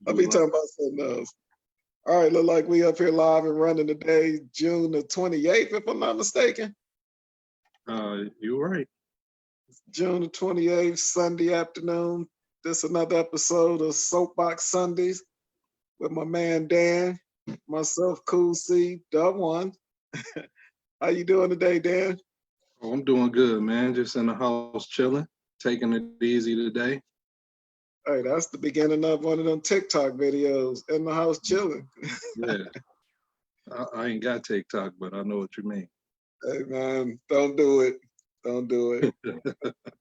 I'll be talking about something else. All right, look like we up here live and running today, June the 28th, if I'm not mistaken. You're right. June the 28th, Sunday afternoon. This another episode of Soapbox Sundays with my man Dan, myself, Cool C, the one. How you doing today, Dan? Oh, I'm doing good, man. Just in the house chilling, taking it easy today. Hey, that's the beginning of one of them TikTok videos, in the house chilling. Yeah. I ain't got TikTok, but I know what you mean. Hey, man, don't do it. Don't do it. I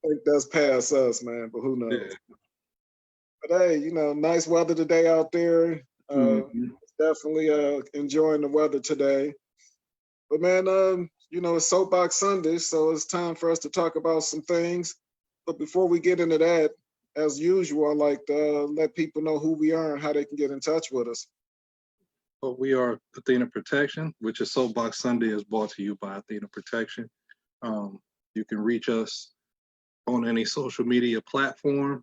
think that's past us, man, but who knows? Yeah. But hey, nice weather today out there. Definitely enjoying the weather today. But man, it's Soapbox Sunday, so it's time for us to talk about some things. But before we get into that, as usual, I like to let people know who we are and how they can get in touch with us. But we are Athena Protection, which is Soapbox Sunday is brought to you by Athena Protection. You can reach us on any social media platform,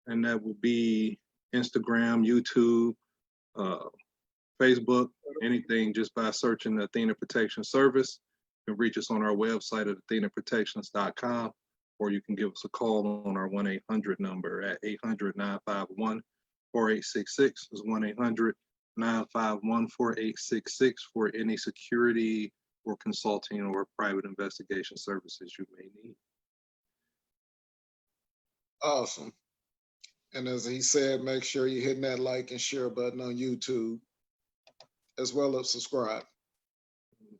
and that will be Instagram, YouTube, Facebook, anything, just by searching the Athena Protection Service. You can reach us on our website at athenaprotections.com, or you can give us a call on our 1-800 number at 800-951-4866. It's 1-800-951-4866 for any security or consulting or private investigation services you may need. Awesome. And as he said, make sure you're hitting that like and share button on YouTube, as well as subscribe.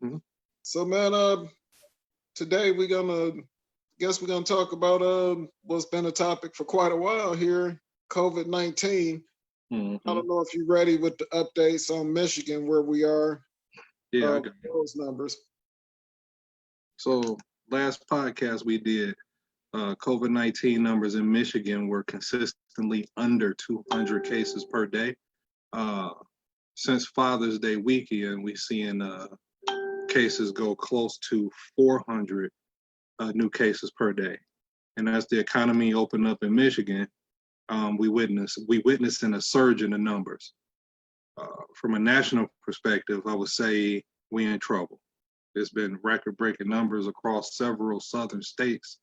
Mm-hmm. So, man, today we're gonna talk about what's been a topic for quite a while here, COVID-19. Mm-hmm. I don't know if you're ready with the updates on Michigan, where we are. Yeah, I got those numbers. So last podcast we did, COVID-19 numbers in Michigan were consistently under 200 cases per day. Since Father's Day weekend, we've seen cases go close to 400 new cases per day. And as the economy opened up in Michigan, we witnessing a surge in the numbers. From a national perspective, I would say we in trouble. There's been record-breaking numbers across several southern states,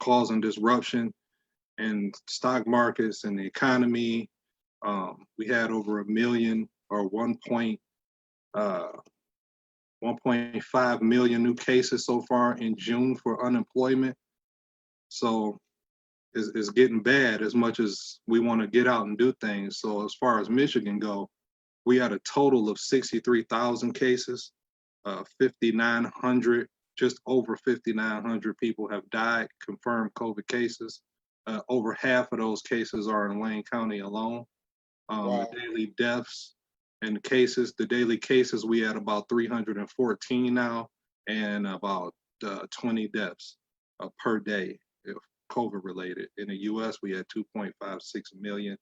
causing disruption in stock markets and the economy. We had over 1 million or 1.5 million new cases so far in June for unemployment. So it's getting bad as much as we want to get out and do things. So as far as Michigan go, we had a total of 63,000 cases, 5,900, just over 5,900 people have died, confirmed COVID cases. Over half of those cases are in Wayne County alone. Wow. The daily deaths and the daily cases, we had about 314 now, and about 20 deaths per day, if COVID related. In the US, we had 2.56 million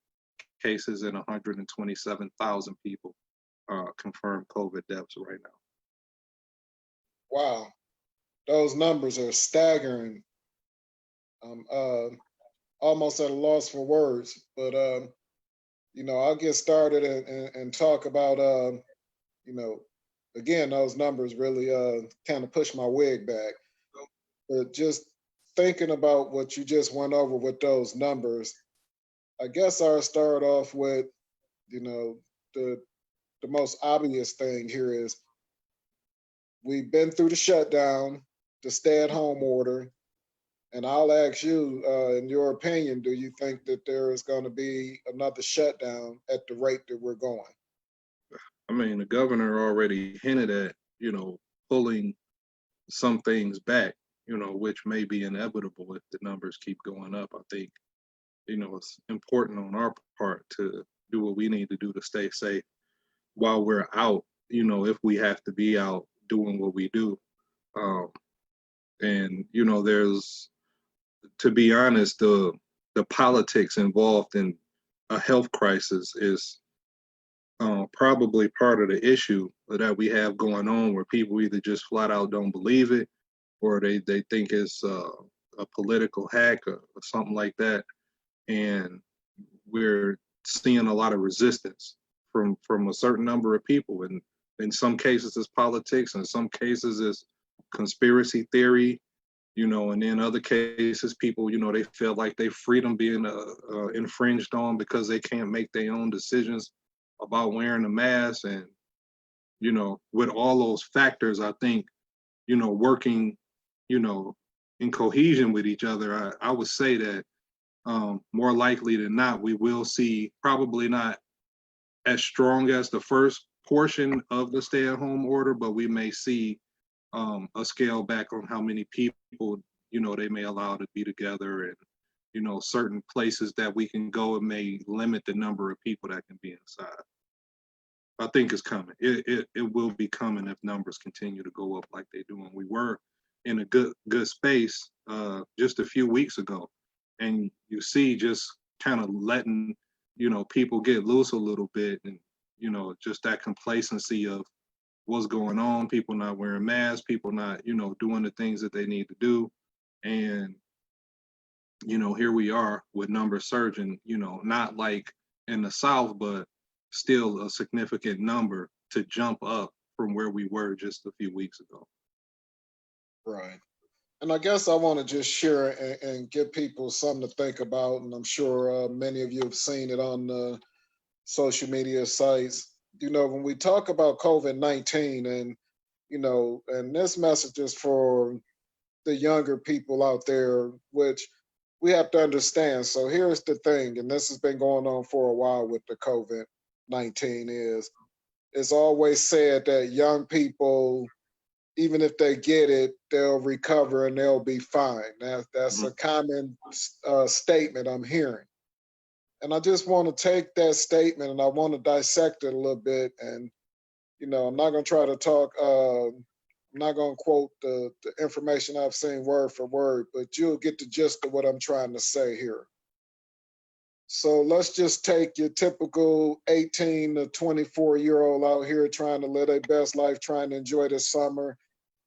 cases and 127,000 people confirmed COVID deaths right now. Wow, those numbers are staggering. Almost at a loss for words, but I'll get started and talk about again, those numbers really kind of push my wig back. But just thinking about what you just went over with those numbers, I guess I'll start off with, the most obvious thing here is we've been through the shutdown, the stay-at-home order, and I'll ask you, in your opinion, do you think that there is going to be another shutdown at the rate that we're going? I mean, the governor already hinted at, pulling some things back, which may be inevitable if the numbers keep going up. I think, it's important on our part to do what we need to do to stay safe while we're out, if we have to be out doing what we do. And, there's, to be honest, the politics involved in a health crisis is probably part of the issue that we have going on, where people either just flat out don't believe it, or they think it's a political hack or something like that. And we're seeing a lot of resistance from a certain number of people, and in some cases it's politics, in some cases it's conspiracy theory, and in other cases people, they feel like their freedom being infringed on because they can't make their own decisions about wearing a mask. And with all those factors, I think, working, in cohesion with each other, I would say that more likely than not, we will see, probably not as strong as the first portion of the stay-at-home order, but we may see a scale back on how many people, they may allow to be together, and certain places that we can go, it may limit the number of people that can be inside. I think it's coming. It will be coming if numbers continue to go up like they do. And we were in a good space just a few weeks ago, and you see just kind of letting people get loose a little bit, and just that complacency of what's going on, people not wearing masks, people not doing the things that they need to do. And here we are with numbers surging, not like in the South, but still a significant number to jump up from where we were just a few weeks ago. Right. And I guess I want to just share and give people something to think about. And I'm sure many of you have seen it on the social media sites. When we talk about COVID-19, and, and this message is for the younger people out there, which we have to understand. So here's the thing, and this has been going on for a while with the COVID-19, is it's always said that young people, even if they get it, they'll recover and they'll be fine. That's a common statement I'm hearing. And I just want to take that statement and I want to dissect it a little bit. And, I'm not going to try to talk, I'm not going to quote the information I've seen word for word, but you'll get the gist of what I'm trying to say here. So let's just take your typical 18 to 24-year-old out here trying to live their best life, trying to enjoy this summer.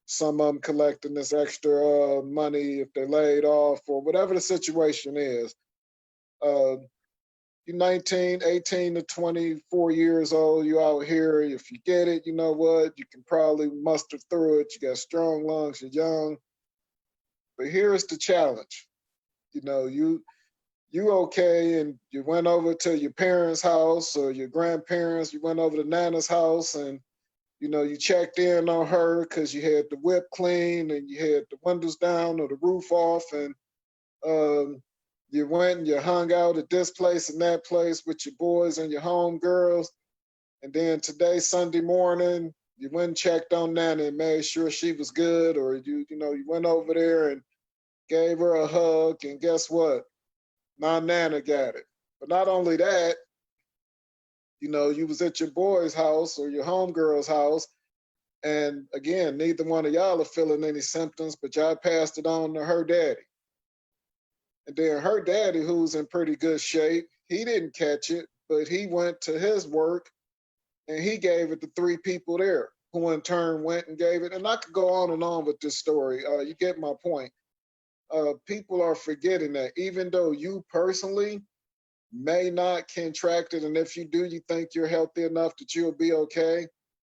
Some of them collecting this extra money if they're laid off or whatever the situation is. You're 19, 18 to 24 years old, you out here. If you get it, you know what? You can probably muster through it. You got strong lungs, you're young. But here's the challenge. You okay, and you went over to your parents' house or your grandparents, you went over to Nana's house, and you checked in on her because you had the whip clean and you had the windows down or the roof off, and you went and you hung out at this place and that place with your boys and your home girls. And then today, Sunday morning, you went and checked on Nana and made sure she was good, or you went over there and gave her a hug, and guess what? Now Nana got it. But not only that, you was at your boy's house or your homegirl's house, and again, neither one of y'all are feeling any symptoms, but y'all passed it on to her daddy. And then her daddy, who's in pretty good shape, he didn't catch it, but he went to his work and he gave it to 3 people there, who in turn went and gave it. And I could go on with this story. You get my point. People are forgetting that even though you personally may not contract it, and if you do, you think you're healthy enough that you'll be okay.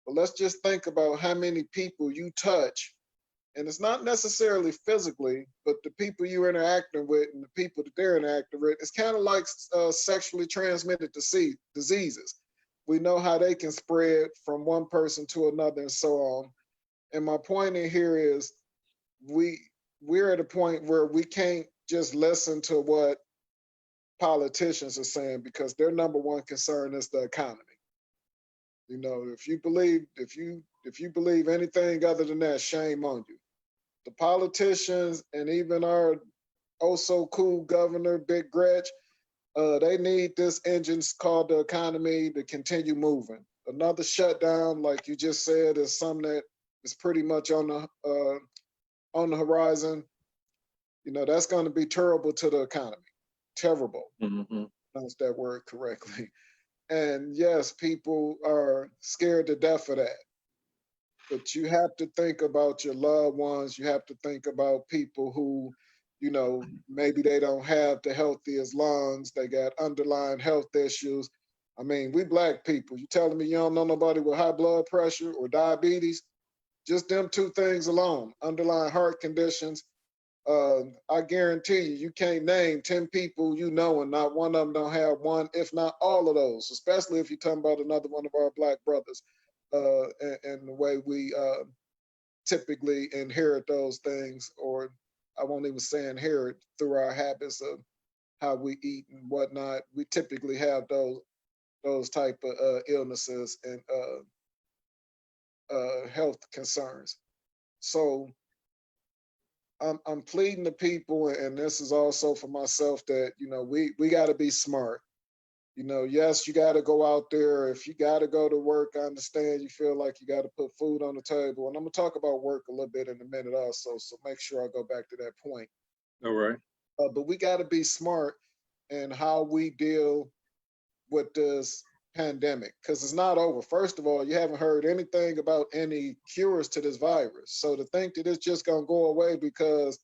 But let's just think about how many people you touch, and it's not necessarily physically, but the people you're interacting with and the people that they're interacting with. It's kind of like sexually transmitted diseases. We know how they can spread from one person to another and so on. And my point in here is we're at a point where we can't just listen to what politicians are saying, because their number one concern is the economy. If you believe anything other than that, shame on you. The politicians and even our oh so cool governor, Big Gretch, they need this engine called the economy to continue moving. Another shutdown, like you just said, is something that is pretty much on the horizon. That's going to be terrible to the economy. Terrible. Mm-hmm. Pronounce that word correctly. And yes, people are scared to death of that. But you have to think about your loved ones. You have to think about people who maybe they don't have the healthiest lungs, they got underlying health issues. I mean, we black people, you telling me you don't know nobody with high blood pressure or diabetes? Just them two things alone, underlying heart conditions. I guarantee you, you can't name 10 people you know and not one of them don't have one, if not all of those, especially if you're talking about another one of our black brothers, and the way we typically inherit those things, or I won't even say inherit, through our habits of how we eat and whatnot. We typically have those type of illnesses and health concerns. So I'm pleading to people, and this is also for myself, that we got to be smart. Yes, you got to go out there. If you got to go to work, I understand you feel like you got to put food on the table, and I'm gonna talk about work a little bit in a minute also. So make sure I go back to that point. All right. But we got to be smart in how we deal with this pandemic, because it's not over. First of all, you haven't heard anything about any cures to this virus. So to think that it's just gonna go away because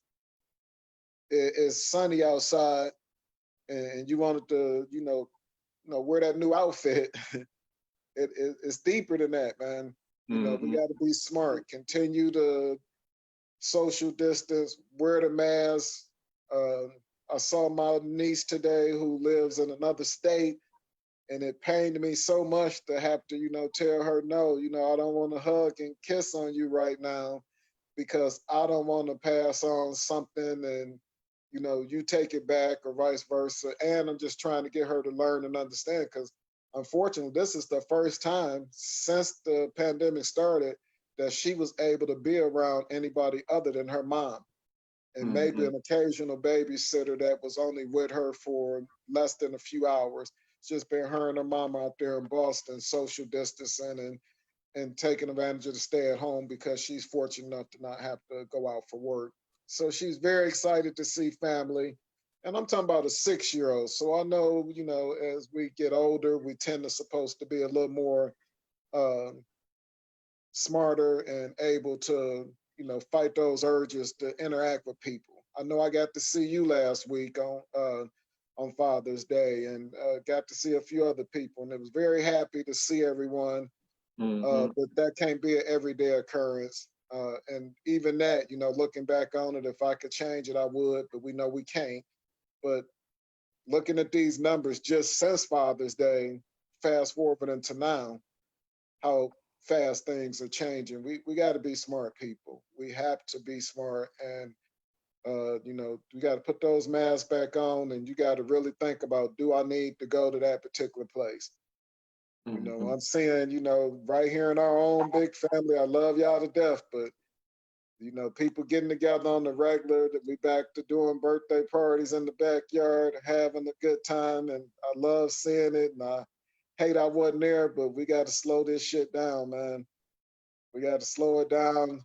it's sunny outside and you wanted to, wear that new outfit, it's deeper than that, man. We got to be smart. Continue to social distance, wear the mask. I saw my niece today who lives in another state, and it pained me so much to have to, tell her, no, I don't want to hug and kiss on you right now because I don't want to pass on something and, you take it back or vice versa. And I'm just trying to get her to learn and understand, because unfortunately, this is the first time since the pandemic started that she was able to be around anybody other than her mom, and maybe an occasional babysitter that was only with her for less than a few hours. It's just been her and her mom out there in Boston, social distancing and taking advantage of the stay at home because she's fortunate enough to not have to go out for work. So she's very excited to see family. And I'm talking about a 6-year-old. So I know, as we get older, we tend to supposed to be a little more uh, smarter and able to, fight those urges to interact with people. I know I got to see you last week on Father's Day, and got to see a few other people, and it was very happy to see everyone. But that can't be an everyday occurrence. And even that, looking back on it, if I could change it, I would, but we know we can't. But looking at these numbers just since Father's Day, fast forward into now, how fast things are changing. We got to be smart people. We have to be smart, and we got to put those masks back on, and you got to really think about, do I need to go to that particular place? I'm seeing, right here in our own big family, I love y'all to death, but people getting together on the regular, that we back to doing birthday parties in the backyard, having a good time, and I love seeing it, and I hate I wasn't there, but we got to slow this shit down, man. We got to slow it down,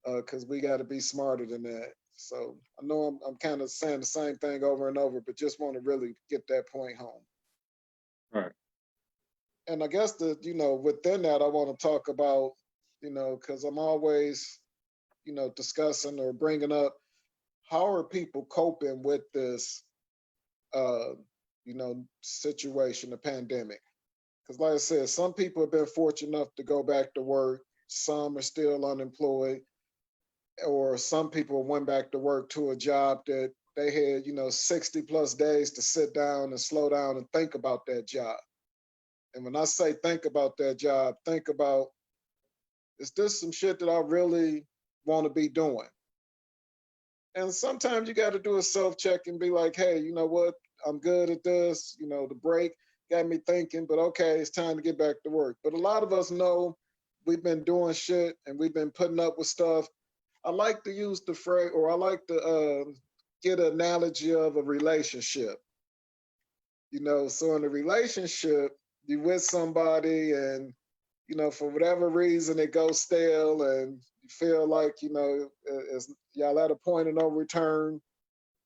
because we got to be smarter than that. So I know I'm kind of saying the same thing over and over, but just want to really get that point home. Right. And I guess within that, I want to talk about, because I'm always, discussing or bringing up, how are people coping with this, situation, the pandemic? Because like I said, some people have been fortunate enough to go back to work. Some are still unemployed, or some people went back to work to a job that they had, 60 plus days to sit down and slow down and think about that job. And when I say think about that job, think about, is this some shit that I really want to be doing? And sometimes you got to do a self check and be like, hey, you know what? I'm good at this. The break got me thinking, but okay, it's time to get back to work. But a lot of us know we've been doing shit and we've been putting up with stuff. I like to use the phrase, or I like to get an analogy of a relationship. So in a relationship, you with somebody and, for whatever reason it goes stale and you feel like, it's, y'all at a point of no return,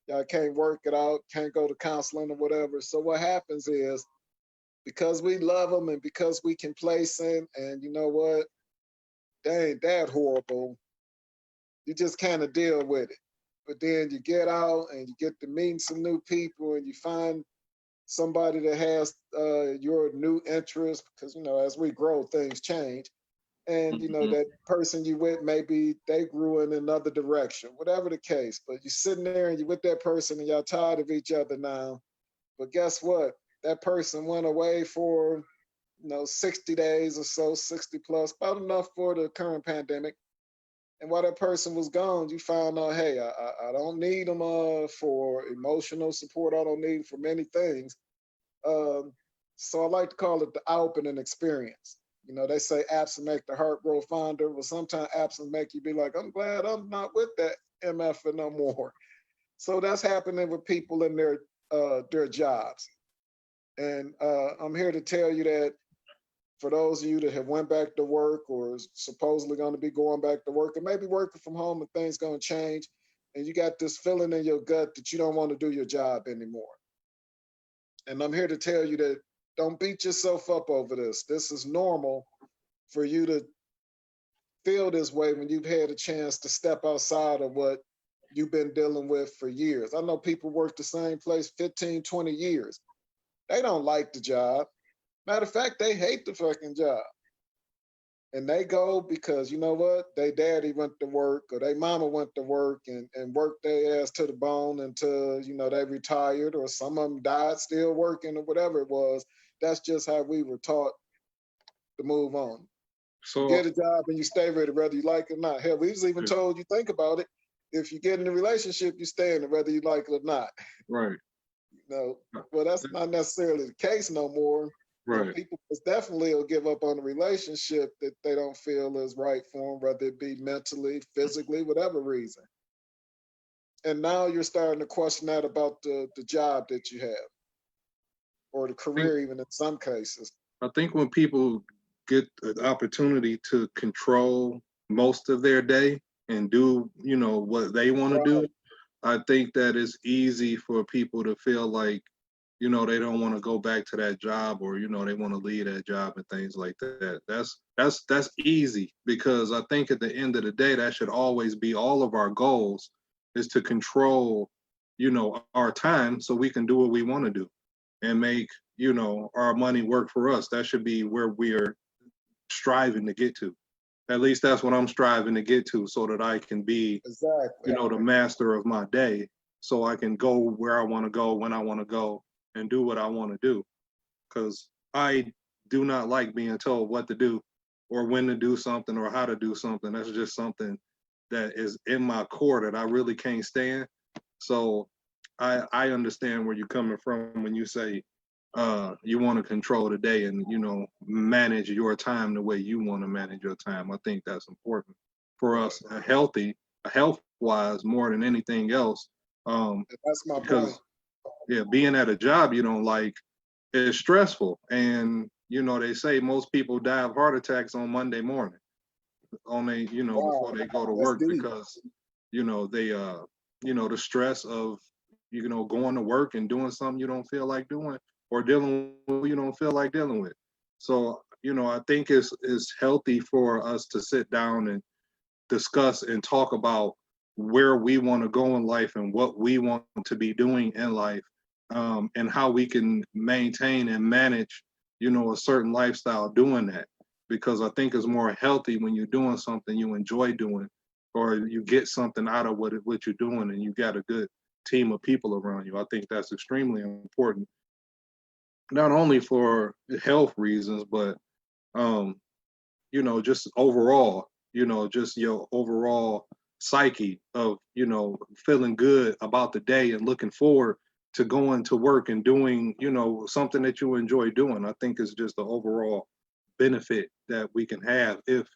y'all can't work it out, can't go to counseling or whatever. So what happens is, because we love them and because we complacent and you know what, they ain't that horrible, you just kind of deal with it. but then you get out and you get to meeting some new people and you find somebody that has your new interest, because as we grow, things change. And Mhm. that person you with, maybe they grew in another direction, whatever the case. But you're sitting there and you're with that person and y'all tired of each other now. But guess what? That person went away for 60 days or so, 60 plus, about enough for the current pandemic. And while that person was gone, you found out, hey, I don't need them for emotional support. I don't need them for many things. Um, so I like to call it the opening experience. They say absent make the heart grow fonder. Well, sometimes absent make you be like, I'm glad I'm not with that MF no more. So that's happening with people in their jobs. And I'm here to tell you that for those of you that have went back to work or is supposedly going to be going back to work, or maybe working from home and things going to change, and you got this feeling in your gut that you don't want to do your job anymore. And I'm here to tell you that don't beat yourself up over this. This is normal for you to feel this way when you've had a chance to step outside of what you've been dealing with for years. I know people work the same place 15, 20 years. They don't like the job. Matter of fact, they hate the fucking job. And they go because you know what? They daddy went to work or they mama went to work and worked their ass to the bone until, they retired, or some of them died still working or whatever it was. That's just how we were taught to move on. You So get a job and you stay with it, whether you like it or not. Hell, we was even yeah, told, you think about it, if you get in a relationship, you stay in it, whether you like it or not. right, No, well, that's not necessarily the case no more. right. People definitely will give up on a relationship that they don't feel is right for them, whether it be mentally, physically, whatever reason. And now you're starting to question that about the job that you have, or the I think career, even in some cases. I think when people get an opportunity to control most of their day and do, what they want to do, Right. I think that it's easy for people to feel like, they don't want to go back to that job, or, they want to leave that job and things like that. That's easy, because I think at the end of the day, that should always be all of our goals, is to control, our time so we can do what we want to do and make, our money work for us. That should be where we're striving to get to. At least that's what I'm striving to get to, so that I can be, Exactly. the master of my day, so I can go where I want to go, when I want to go, and do what I want to do. Because I do not like being told what to do or when to do something or how to do something. That's just something that is in my core that I really can't stand. So I understand where you're coming from when you say you want to control the day and manage your time the way you want to manage your time. I think that's important for Right. us, health wise, more than anything else. And that's my point. Because yeah, being at a job you don't like is stressful, and they say most people die of heart attacks on Monday morning, on they before Wow. they go to That's work, deep. because they the stress of going to work and doing something you don't feel like doing, or dealing with you don't feel like dealing with. So I think it's healthy for us to sit down and discuss and talk about where we want to go in life and what we want to be doing in life, and how we can maintain and manage a certain lifestyle doing that. Because I think it's more healthy when you're doing something you enjoy doing, or you get something out of what you're doing, and you got a good team of people around you. I think that's extremely important, not only for health reasons, but um, just overall, just your overall psyche of, feeling good about the day and looking forward to going to work and doing, something that you enjoy doing. I think it's just the overall benefit that we can have if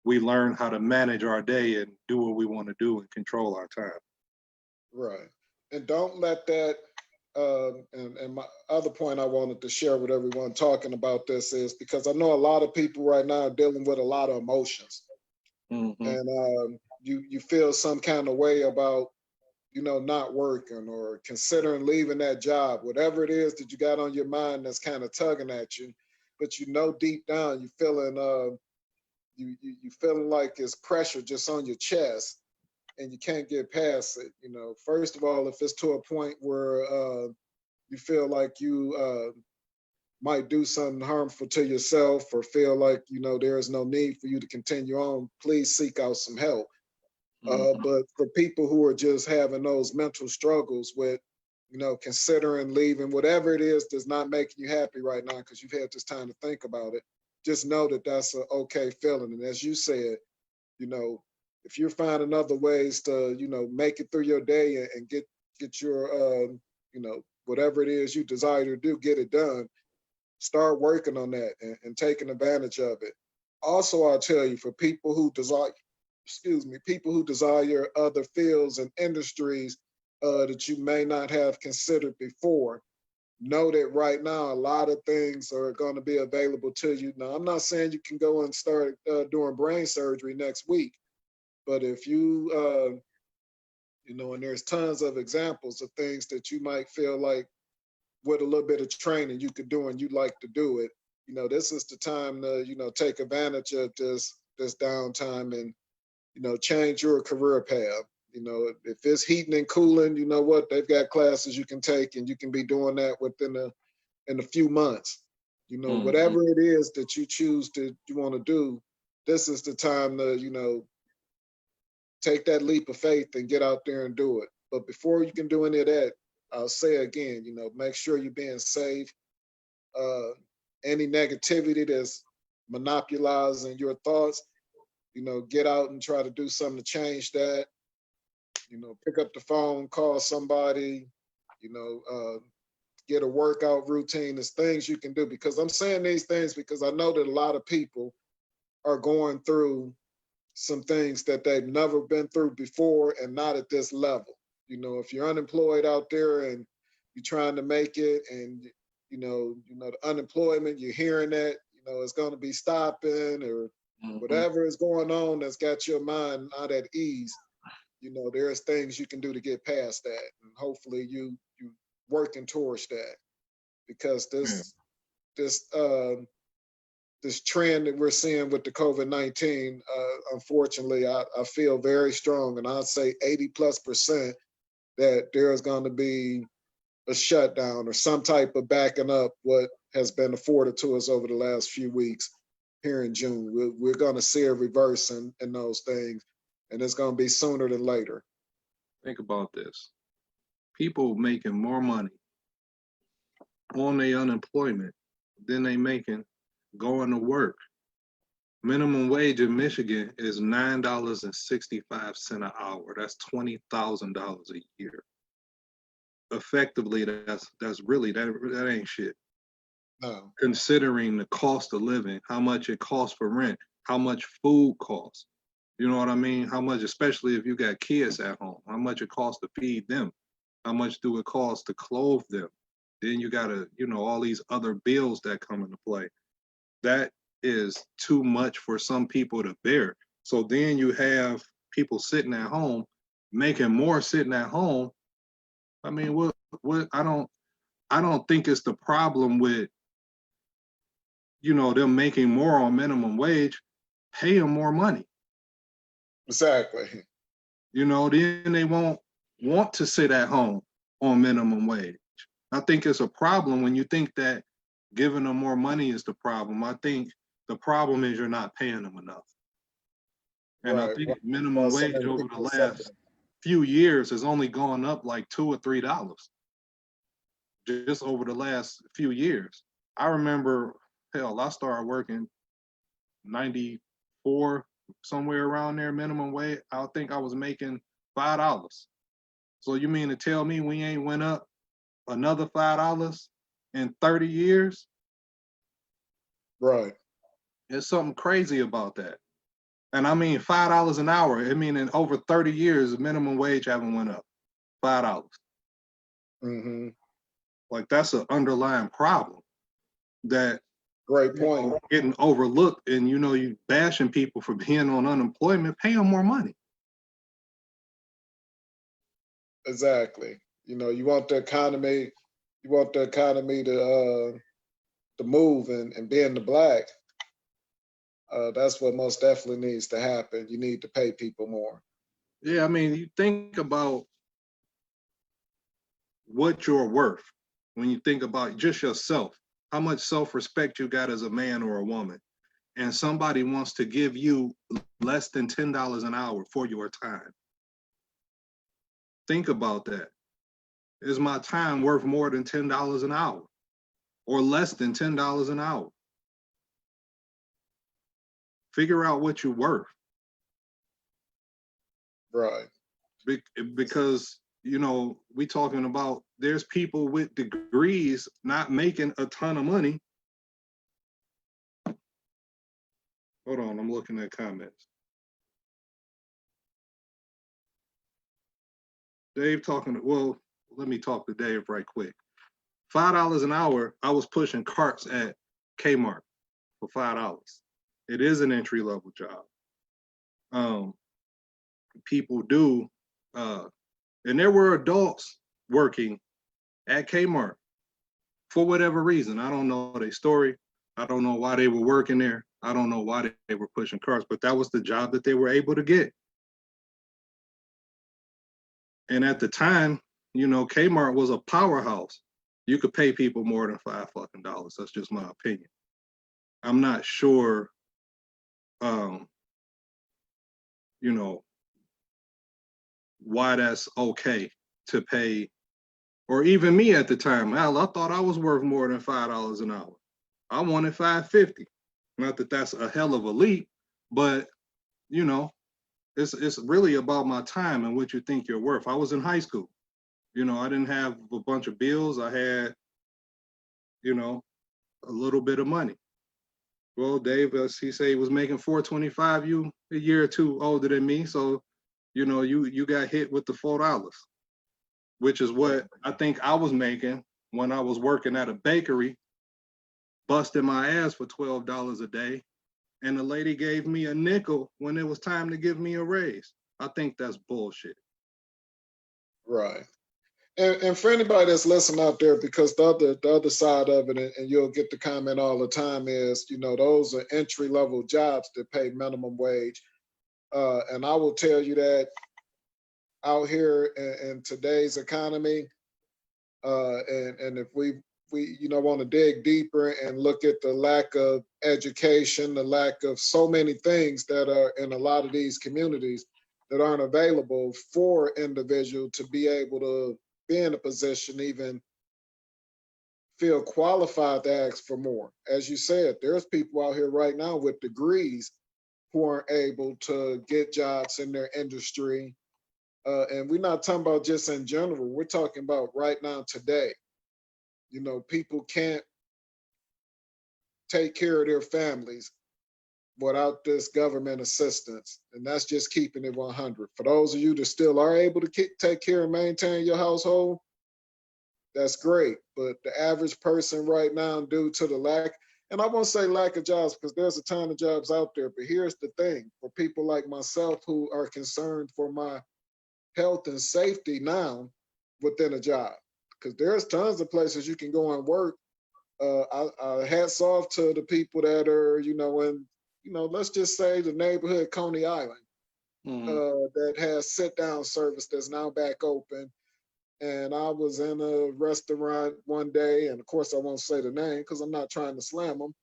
we learn how to manage our day and do what we want to do and control our time. Right. And don't let that, and my other point I wanted to share with everyone talking about this is because I know a lot of people right now are dealing with a lot of emotions. Hmm. And you feel some kind of way about, not working or considering leaving that job, whatever it is that you got on your mind that's kind of tugging at you. But deep down, you feeling like it's pressure just on your chest. and you can't get past it. You know, first of all, if it's to a point where you feel like you might do something harmful to yourself, or feel like, you know, there is no need for you to continue on, please seek out some help. Mhm. But for people who are just having those mental struggles with, you know, considering leaving, whatever it is that's not making you happy right now, because you've had this time to think about it, just know that that's an okay feeling. And as you said, you know, if you're finding other ways to, you know, make it through your day and get your, you know, whatever it is you desire to do, get it done. Start working on that and taking advantage of it. Also, I'll tell you, for people who desire, excuse me, people who desire other fields and industries that you may not have considered before, know that right now a lot of things are going to be available to you. Now, I'm not saying you can go and start doing brain surgery next week, but if you, you know, and there's tons of examples of things that you might feel like with a little bit of training you could do and you like to do it. You know, this is the time to, you know, take advantage of this downtime and, you know, change your career path. You know, if it's heating and cooling, you know what, they've got classes you can take and you can be doing that within a few months. You know, Mhm. whatever it is that you choose to you want to do, this is the time to, you know, take that leap of faith and get out there and do it. But before you can do any of that, I'll say again, you know, make sure you're being safe. uh, any negativity that's monopolizing your thoughts, you know, get out and try to do something to change that. You know, pick up the phone, call somebody, you know, get a workout routine. There's things you can do, because I'm saying these things because I know that a lot of people are going through some things that they've never been through before and not at this level. You know, if you're unemployed out there and you're trying to make it, and you know the unemployment, you're hearing that, you know, it's going to be stopping, or Mhm. whatever is going on that's got your mind not at ease. You know, there's things you can do to get past that, and hopefully you working towards that, because Yeah. this this trend that we're seeing with the COVID-19, unfortunately, I feel very strong, and I'd say 80+% that there's going to be a shutdown or some type of backing up what has been afforded to us over the last few weeks here in June. We're going to see a reverse in those things, and it's going to be sooner than later. Think about this. People making more money on their unemployment than they making going to work. Minimum wage in Michigan is $9.65 an hour. That's $20,000 a year. Effectively, that's really that ain't shit. No, Considering the cost of living, how much it costs for rent, how much food costs. You know what I mean? How much, especially if you got kids at home, how much it costs to feed them, how much do it cost to clothe them? Then you gotta, all these other bills that come into play. That is too much for some people to bear. So then you have people sitting at home making more sitting at home. I mean, what I don't think it's the problem with them making more on minimum wage. Pay them more money. exactly. Then they won't want to sit at home on minimum wage. I think it's a problem when you think that giving them more money is the problem. I think the problem is you're not paying them enough. And I Right. think Why minimum so wage many over the people are suffering? last few years has only gone up like $2 or $3 just over the last few years. I remember, hell, I started working 94, somewhere around there, minimum wage. I think I was making $5. So you mean to tell me we ain't went up another $5 in 30 years? Right. There's something crazy about that. And I mean $5 an hour. I mean in over 30 years, the minimum wage haven't went up. $5. Mm-hmm. Like that's an underlying problem that Great point. getting overlooked, and you bashing people for being on unemployment. Pay them more money. Exactly. You know, you want the economy to move and be in the black. That's what most definitely needs to happen. You need to pay people more. Yeah, I mean, you think about what you're worth when you think about just yourself, how much self-respect you got as a man or a woman, and somebody wants to give you less than $10 an hour for your time. Think about that. Is my time worth more than $10 an hour or less than $10 an hour? Figure out what you're worth. Right. Because, you know, we talking about there's people with degrees not making a ton of money. Hold on, I'm looking at comments. Dave talking, well, let me talk to Dave right quick. $5 an hour, I was pushing carts at Kmart for $5. It is an entry level job. People do, and there were adults working at Kmart for whatever reason. I don't know their story. I don't know why they were working there. I don't know why they were pushing carts, but that was the job that they were able to get. And at the time, you know, Kmart was a powerhouse. You could pay people more than $5 fucking. That's just my opinion. I'm not sure, you know, why that's okay to pay, or even me at the time. Al, I thought I was worth more than $5 an hour. I wanted $5.50. Not that that's a hell of a leap, but you know, it's really about my time and what you think you're worth. I was in high school. You know, I didn't have a bunch of bills. I had, you know, a little bit of money. Well, Dave, he said he was making $425. You a year or two older than me, so you know you got hit with the $4, which is what I think I was making when I was working at a bakery, busting my ass for $12 a day, and the lady gave me a nickel when it was time to give me a raise. I think that's bullshit. Right. And for anybody that's listening out there, because the other side of it, and you'll get the comment all the time, is, you know, those are entry level jobs that pay minimum wage. And I will tell you that out here in today's economy, and if we you know want to dig deeper and look at the lack of education, the lack of so many things that are in a lot of these communities that aren't available for individual to be able to be in a position, even feel qualified to ask for more. As you said, there's people out here right now with degrees who aren't able to get jobs in their industry. And we're not talking about just in general, we're talking about right now today. You know, people can't take care of their families without this government assistance. And that's just keeping it 100. For those of you that still are able to take care and maintain your household, that's great. But the average person right now, due to the lack, and I won't say lack of jobs because there's a ton of jobs out there, but here's the thing for people like myself who are concerned for my health and safety now within a job, because there's tons of places you can go and work. Hats off to the people that are, you know, in, you know, let's just say the neighborhood Coney Island, that has sit down service that's now back open. And I was in a restaurant one day, and of course I won't say the name because I'm not trying to slam them.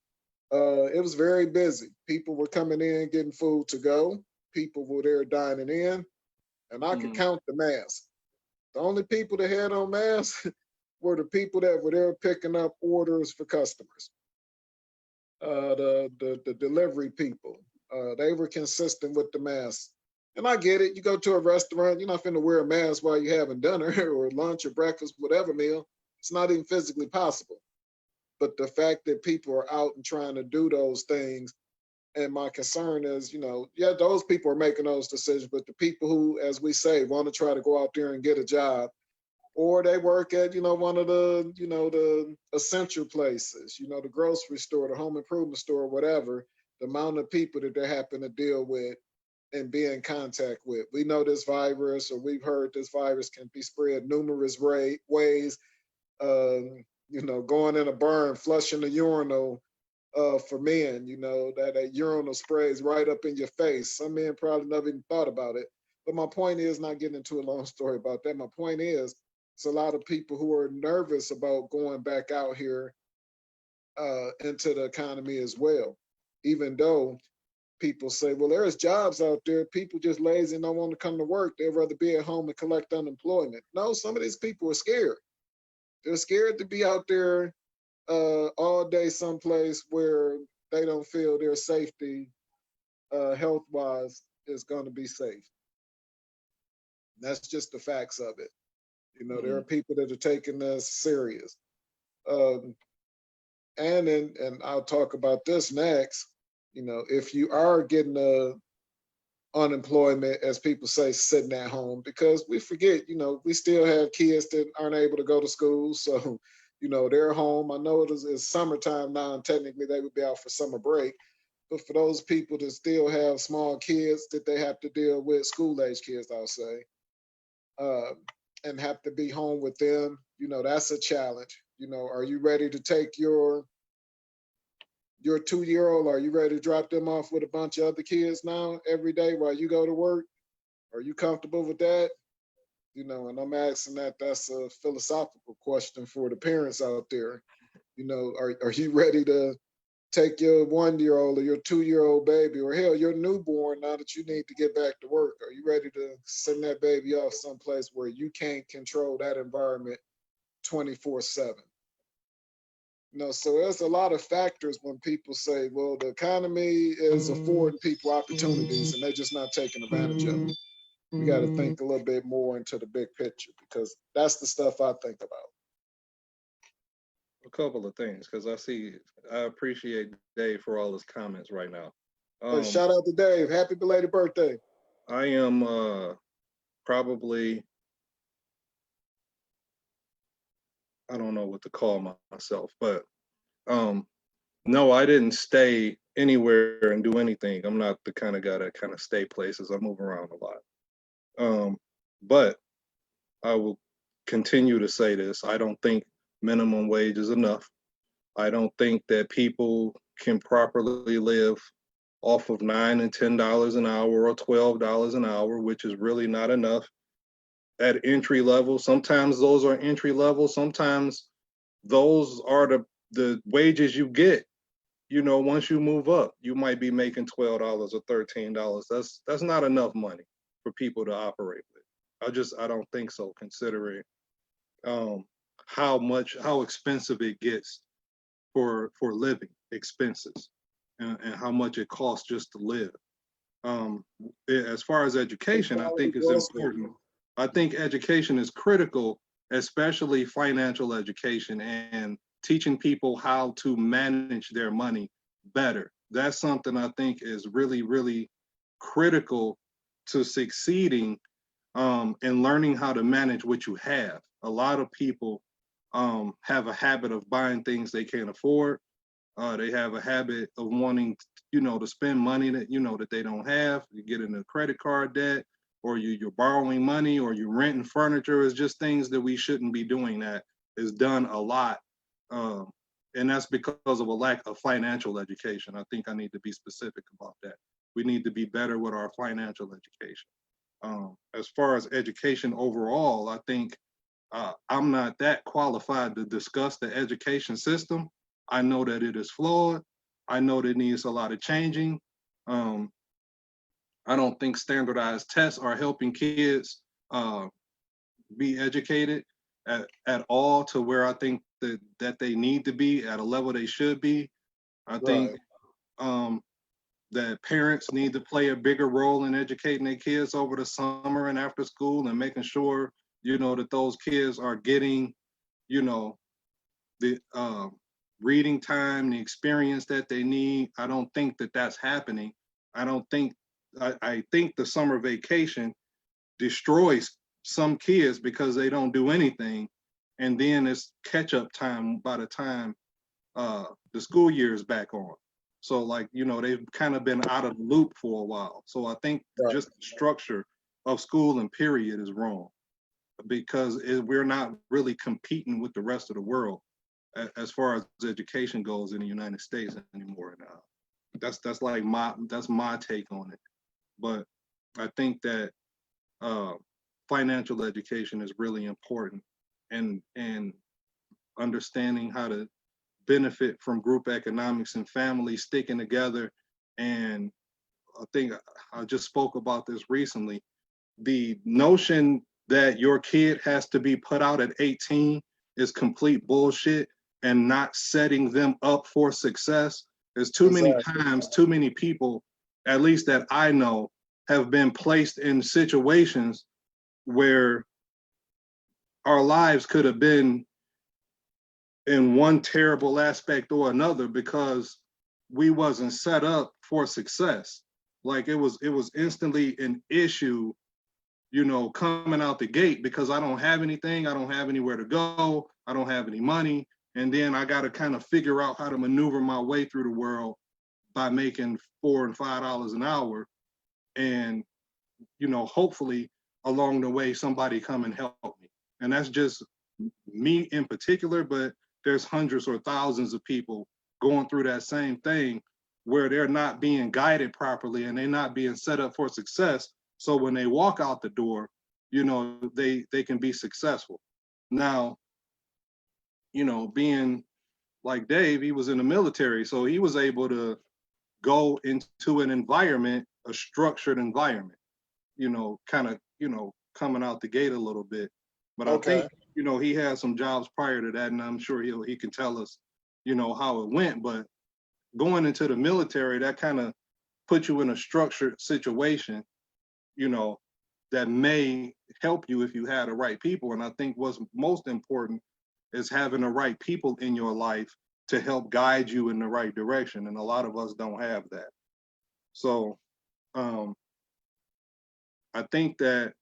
It was very busy. People were coming in getting food to go. People were there dining in, and I could count the masks. The only people that had on masks were the people that were there picking up orders for customers. The delivery people, they were consistent with the masks. And I get it. You go to a restaurant, you're not finna wear a mask while you're having dinner or lunch or breakfast, whatever meal. It's not even physically possible. But the fact that people are out and trying to do those things, and my concern is, you know, yeah, those people are making those decisions, but the people who, as we say, want to try to go out there and get a job, or they work at, you know, one of the, you know, the essential places, you know, the grocery store, the home improvement store, whatever, the amount of people that they happen to deal with and be in contact with. We know this virus, or we've heard this virus can be spread numerous ways. You know, going in a burn, flushing the urinal, for men, you know, that urinal sprays right up in your face. Some men probably never even thought about it. But my point is, not getting into a long story about that. My point is, it's a lot of people who are nervous about going back out here into the economy as well, even though people say, well, there's jobs out there. People just lazy and don't want to come to work. They'd rather be at home and collect unemployment. No, some of these people are scared. They're scared to be out there all day someplace where they don't feel their safety, health wise, is going to be safe. That's just the facts of it. You know, there are people that are taking this serious. Um, and I'll talk about this next. You know, if you are getting unemployment, as people say, sitting at home, because we forget, you know, we still have kids that aren't able to go to school. So, you know, they're home. I know it's summertime now, and technically they would be out for summer break. But for those people that still have small kids that they have to deal with, school age kids, I'll say, uh, and have to be home with them, you know, that's a challenge. You know, are you ready to take your 2-year-old? Are you ready to drop them off with a bunch of other kids now every day while you go to work? Are you comfortable with that? You know, and I'm asking that. That's a philosophical question for the parents out there. You know, are you ready to take your 1-year-old or your 2-year-old baby, or hell, your newborn, now that you need to get back to work? Are you ready to send that baby off someplace where you can't control that environment 24/7? You know, so there's a lot of factors when people say, well, the economy is affording people opportunities and they're just not taking advantage of them. We got to think a little bit more into the big picture, because that's the stuff I think about. A couple of things, because I appreciate Dave for all his comments right now. Hey, shout out to Dave. Happy belated birthday. I am probably, I don't know what to call myself, but no, I didn't stay anywhere and do anything. I'm not the kind of guy that kind of stay places. I move around a lot. But I will continue to say this. I don't think minimum wage is enough. I don't think that people can properly live off of $9 and $10 an hour or $12 an hour, which is really not enough at entry level. Sometimes those are entry level. Sometimes those are the wages you get. You know, once you move up, you might be making $12 or $13. That's not enough money for people to operate with. I don't think so, considering how expensive it gets for living expenses, and how much it costs just to live. As far as education, I think it's important. I think education is critical, especially financial education and teaching people how to manage their money better. That's something I think is really, really critical to succeeding, and learning how to manage what you have. A lot of people have a habit of buying things they can't afford. They have a habit of wanting, to spend money that they don't have. You get into credit card debt, or you're borrowing money, or you're renting furniture. It's just things that we shouldn't be doing. That is done a lot, and that's because of a lack of financial education. I think I need to be specific about that. We need to be better with our financial education. As far as education overall, I think I'm not that qualified to discuss the education system. I know that it is flawed. I know that it needs a lot of changing. Um, I don't think standardized tests are helping kids be educated at all to where I think that they need to be at a level they should be. I think Right. That parents need to play a bigger role in educating their kids over the summer and after school, and making sure, that those kids are getting, you know, the reading time, the experience that they need. I don't think that that's happening. I don't think, I think the summer vacation destroys some kids because they don't do anything. And then it's catch up time by the time the school year is back on. So, like, they've kind of been out of the loop for a while. So I think Right. just the structure of school and period is wrong, because we're not really competing with the rest of the world as far as education goes in the United States anymore. Now, that's my take on it. But I think that uh, financial education is really important, and understanding how to benefit from group economics and families sticking together. And I think I just spoke about this recently. The notion that your kid has to be put out at 18 is complete bullshit, and not setting them up for success. There's too many Exactly. times, too many people, at least that I know, have been placed in situations where our lives could have been in one terrible aspect or another because we wasn't set up for success. Like it was instantly an issue, coming out the gate, because I don't have anything, I don't have anywhere to go, I don't have any money, and then I got to kind of figure out how to maneuver my way through the world by making $4 and $5 an hour, and hopefully along the way somebody come and help me. And that's just me in particular, but there's hundreds or thousands of people going through that same thing where they're not being guided properly and they're not being set up for success. So when they walk out the door, they can be successful. Now, being like Dave, he was in the military, so he was able to go into an environment, a structured environment, kind of, coming out the gate a little bit. But I think, Okay. he had some jobs prior to that, and I'm sure he can tell us, how it went. But going into the military, that kind of put you in a structured situation, you know, that may help you if you had the right people. And I think what's most important is having the right people in your life to help guide you in the right direction. And a lot of us don't have that. So um, I think that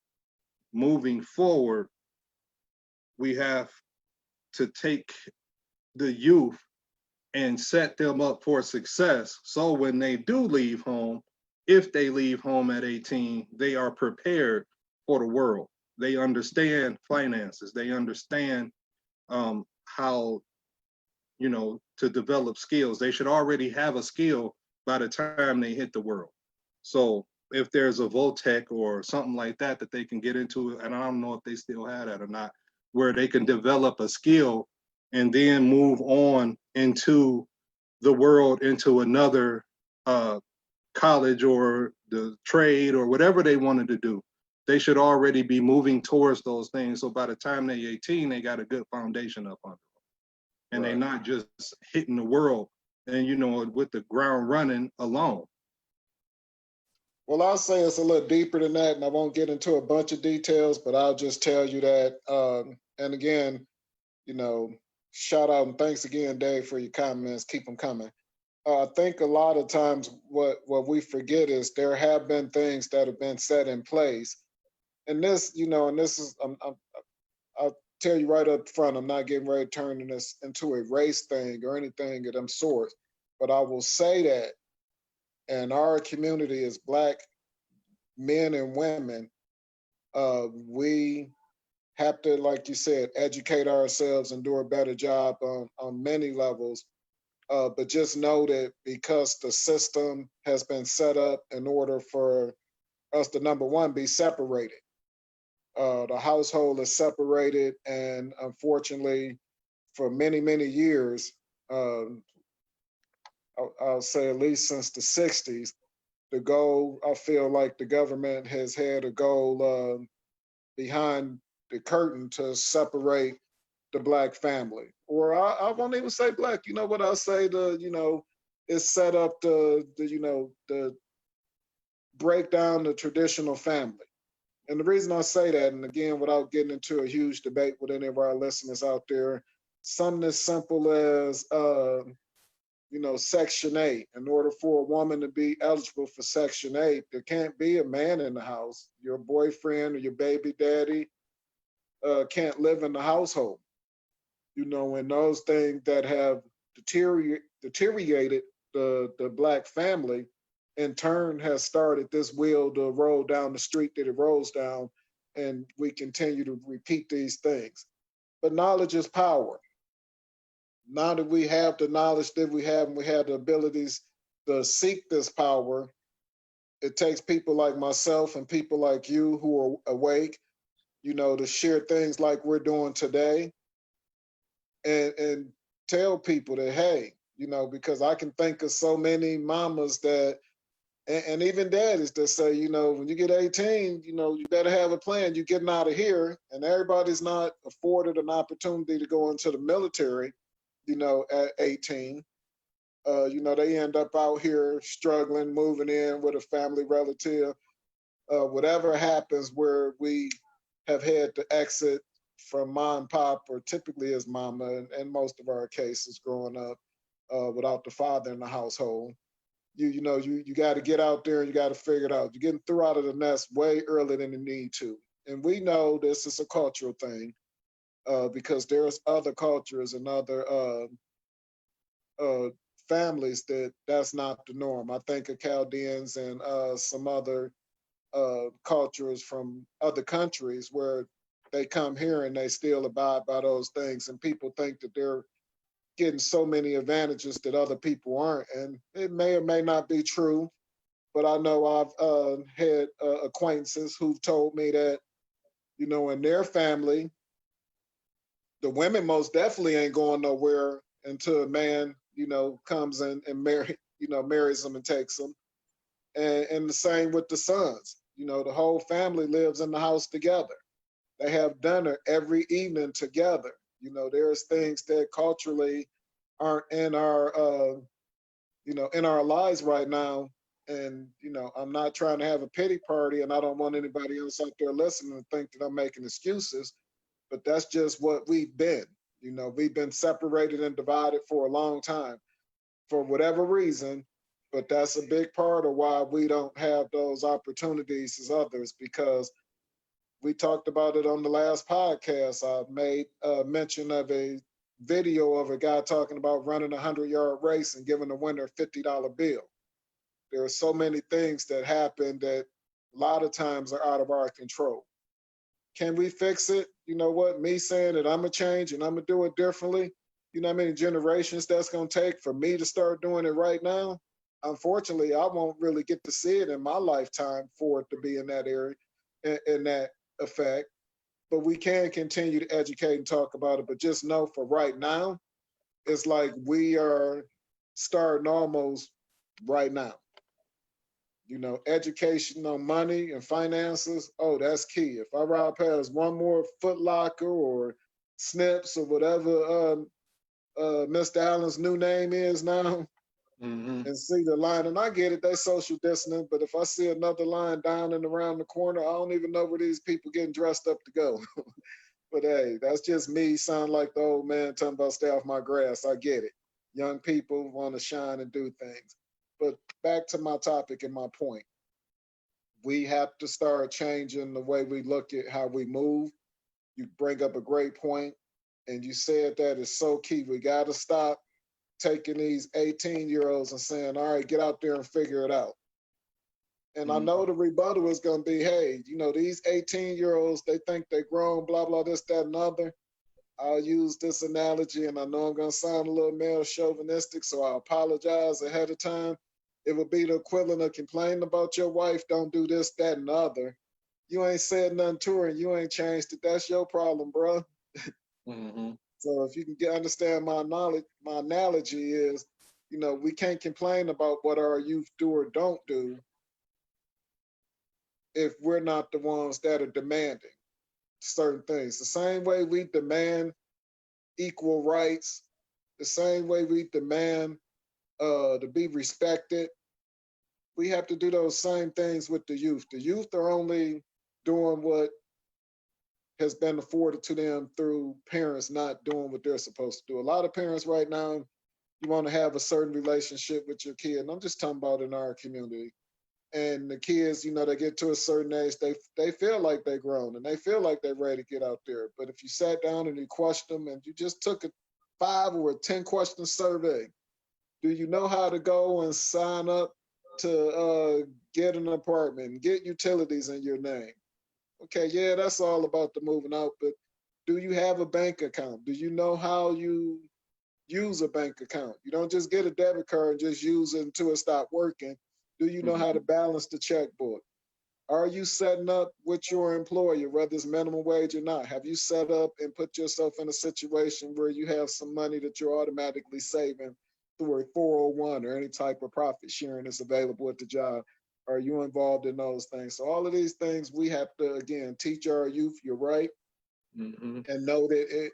moving forward, we have to take the youth and set them up for success. So when they do leave home, if they leave home at 18, they are prepared for the world. They understand finances. They understand how, to develop skills. They should already have a skill by the time they hit the world. So if there's a Voltech or something like that that they can get into, and I don't know if they still have that or not, where they can develop a skill and then move on into the world, into another uh, college or the trade or whatever they wanted to do. They should already be moving towards those things. So by the time they're 18, they got a good foundation up under them. And they're Right. not just hitting the world and, with the ground running alone. Well, I'll say it's a little deeper than that, and I won't get into a bunch of details, but I'll just tell you that. And again, you know, shout out and thanks again, Dave, for your comments. Keep them coming. I think a lot of times what we forget is there have been things that have been set in place, and this, and this is, I'll tell you right up front, I'm not getting ready to turn this into a race thing or anything of them sorts, but I will say that in our community as Black men and women, we have to, like you said, educate ourselves and do a better job on many levels. But just know that because the system has been set up in order for us to, number one, be separated. The household is separated, and unfortunately, for many, many years, um, I'll say at least since the 60s, the goal, I feel like the government has had a goal behind the curtain to separate the Black family. Or I won't even say Black. You know what I'll say? It's set up to break down the traditional family. And the reason I say that, and again, without getting into a huge debate with any of our listeners out there, something as simple as Section 8. In order for a woman to be eligible for Section 8, there can't be a man in the house. Your boyfriend or your baby daddy can't live in the household. And those things that have deteriorated the Black family, in turn, has started this wheel to roll down the street that it rolls down, and we continue to repeat these things. But knowledge is power. Now that we have the knowledge that we have, and we have the abilities to seek this power, it takes people like myself and people like you who are awake, to share things like we're doing today, and tell people that, hey, because I can think of so many mamas that, and even daddies that say, when you get 18, you better have a plan. You're getting out of here, and everybody's not afforded an opportunity to go into the military, at 18. They end up out here struggling, moving in with a family relative. Whatever happens where we have had to exit from mom, pop, or typically as mama, in most of our cases growing up without the father in the household. You got to get out there and you got to figure it out. You're getting thrown out of the nest way earlier than you need to. And we know this is a cultural thing because there's other cultures and other uh, families that's not the norm. I think of Chaldeans and some other cultures from other countries where they come here and they still abide by those things, and people think that they're getting so many advantages that other people aren't, and it may or may not be true. But I know I've had acquaintances who've told me that in their family, the women most definitely ain't going nowhere until a man comes in and marries them and takes them, and the same with the sons. The whole family lives in the house together. They have dinner every evening together. There's things that culturally aren't in our lives right now. And, I'm not trying to have a pity party, and I don't want anybody else out there listening to think that I'm making excuses, but that's just what we've been. We've been separated and divided for a long time for whatever reason, but that's a big part of why we don't have those opportunities as others, because we talked about it on the last podcast. I made mention of a video of a guy talking about running a 100-yard race and giving the winner a $50 bill. There are so many things that happen that a lot of times are out of our control. Can we fix it? You know what? Me saying that I'm going to change and I'm going to do it differently, you know how many generations that's going to take for me to start doing it right now? Unfortunately, I won't really get to see it in my lifetime for it to be in that area, in that effect. But we can continue to educate and talk about it. But just know for right now, it's like we are starting almost right now. Education on money and finances, oh, that's key. If I ride past one more Foot Locker or Snips or whatever Mr. Allen's new name is now, and see the line, and I get it, they social distancing, but if I see another line down and around the corner, I don't even know where these people getting dressed up to go. But hey, that's just me sound like the old man talking about stay off my grass. I get it. Young people want to shine and do things. But back to my topic and my point. We have to start changing the way we look at how we move. You bring up a great point, and you said that is so key. We got to stop taking these 18-year-olds and saying, all right, get out there and figure it out. And I know the rebuttal is going to be, hey, these 18-year-olds, they think they're grown, blah, blah, this, that, and other. I'll use this analogy, and I know I'm going to sound a little male chauvinistic, so I apologize ahead of time. It would be the equivalent of complaining about your wife, don't do this, that, and the other. You ain't said nothing to her, and you ain't changed it. That's your problem, bro. So if you can understand my knowledge, my analogy is, we can't complain about what our youth do or don't do if we're not the ones that are demanding certain things. The same way we demand equal rights, the same way we demand to be respected, we have to do those same things with the youth. The youth are only doing what has been afforded to them through parents not doing what they're supposed to do. A lot of parents right now, you want to have a certain relationship with your kid, and I'm just talking about in our community. And the kids, they get to a certain age, they feel like they're grown and they feel like they're ready to get out there. But if you sat down and you questioned them and you just took a 5 or a 10 question survey, do you know how to go and sign up to get an apartment, get utilities in your name? Okay, yeah, that's all about the moving out, but do you have a bank account? Do you know how you use a bank account? You don't just get a debit card and just use it until it stops working. Do you know how to Mhm. balance the checkbook? Are you setting up with your employer, whether it's minimum wage or not? Have you set up and put yourself in a situation where you have some money that you're automatically saving through a 401 or any type of profit sharing that's available at the job? Are you involved in those things? So all of these things we have to again teach our youth. You're right, Mhm. and know that it.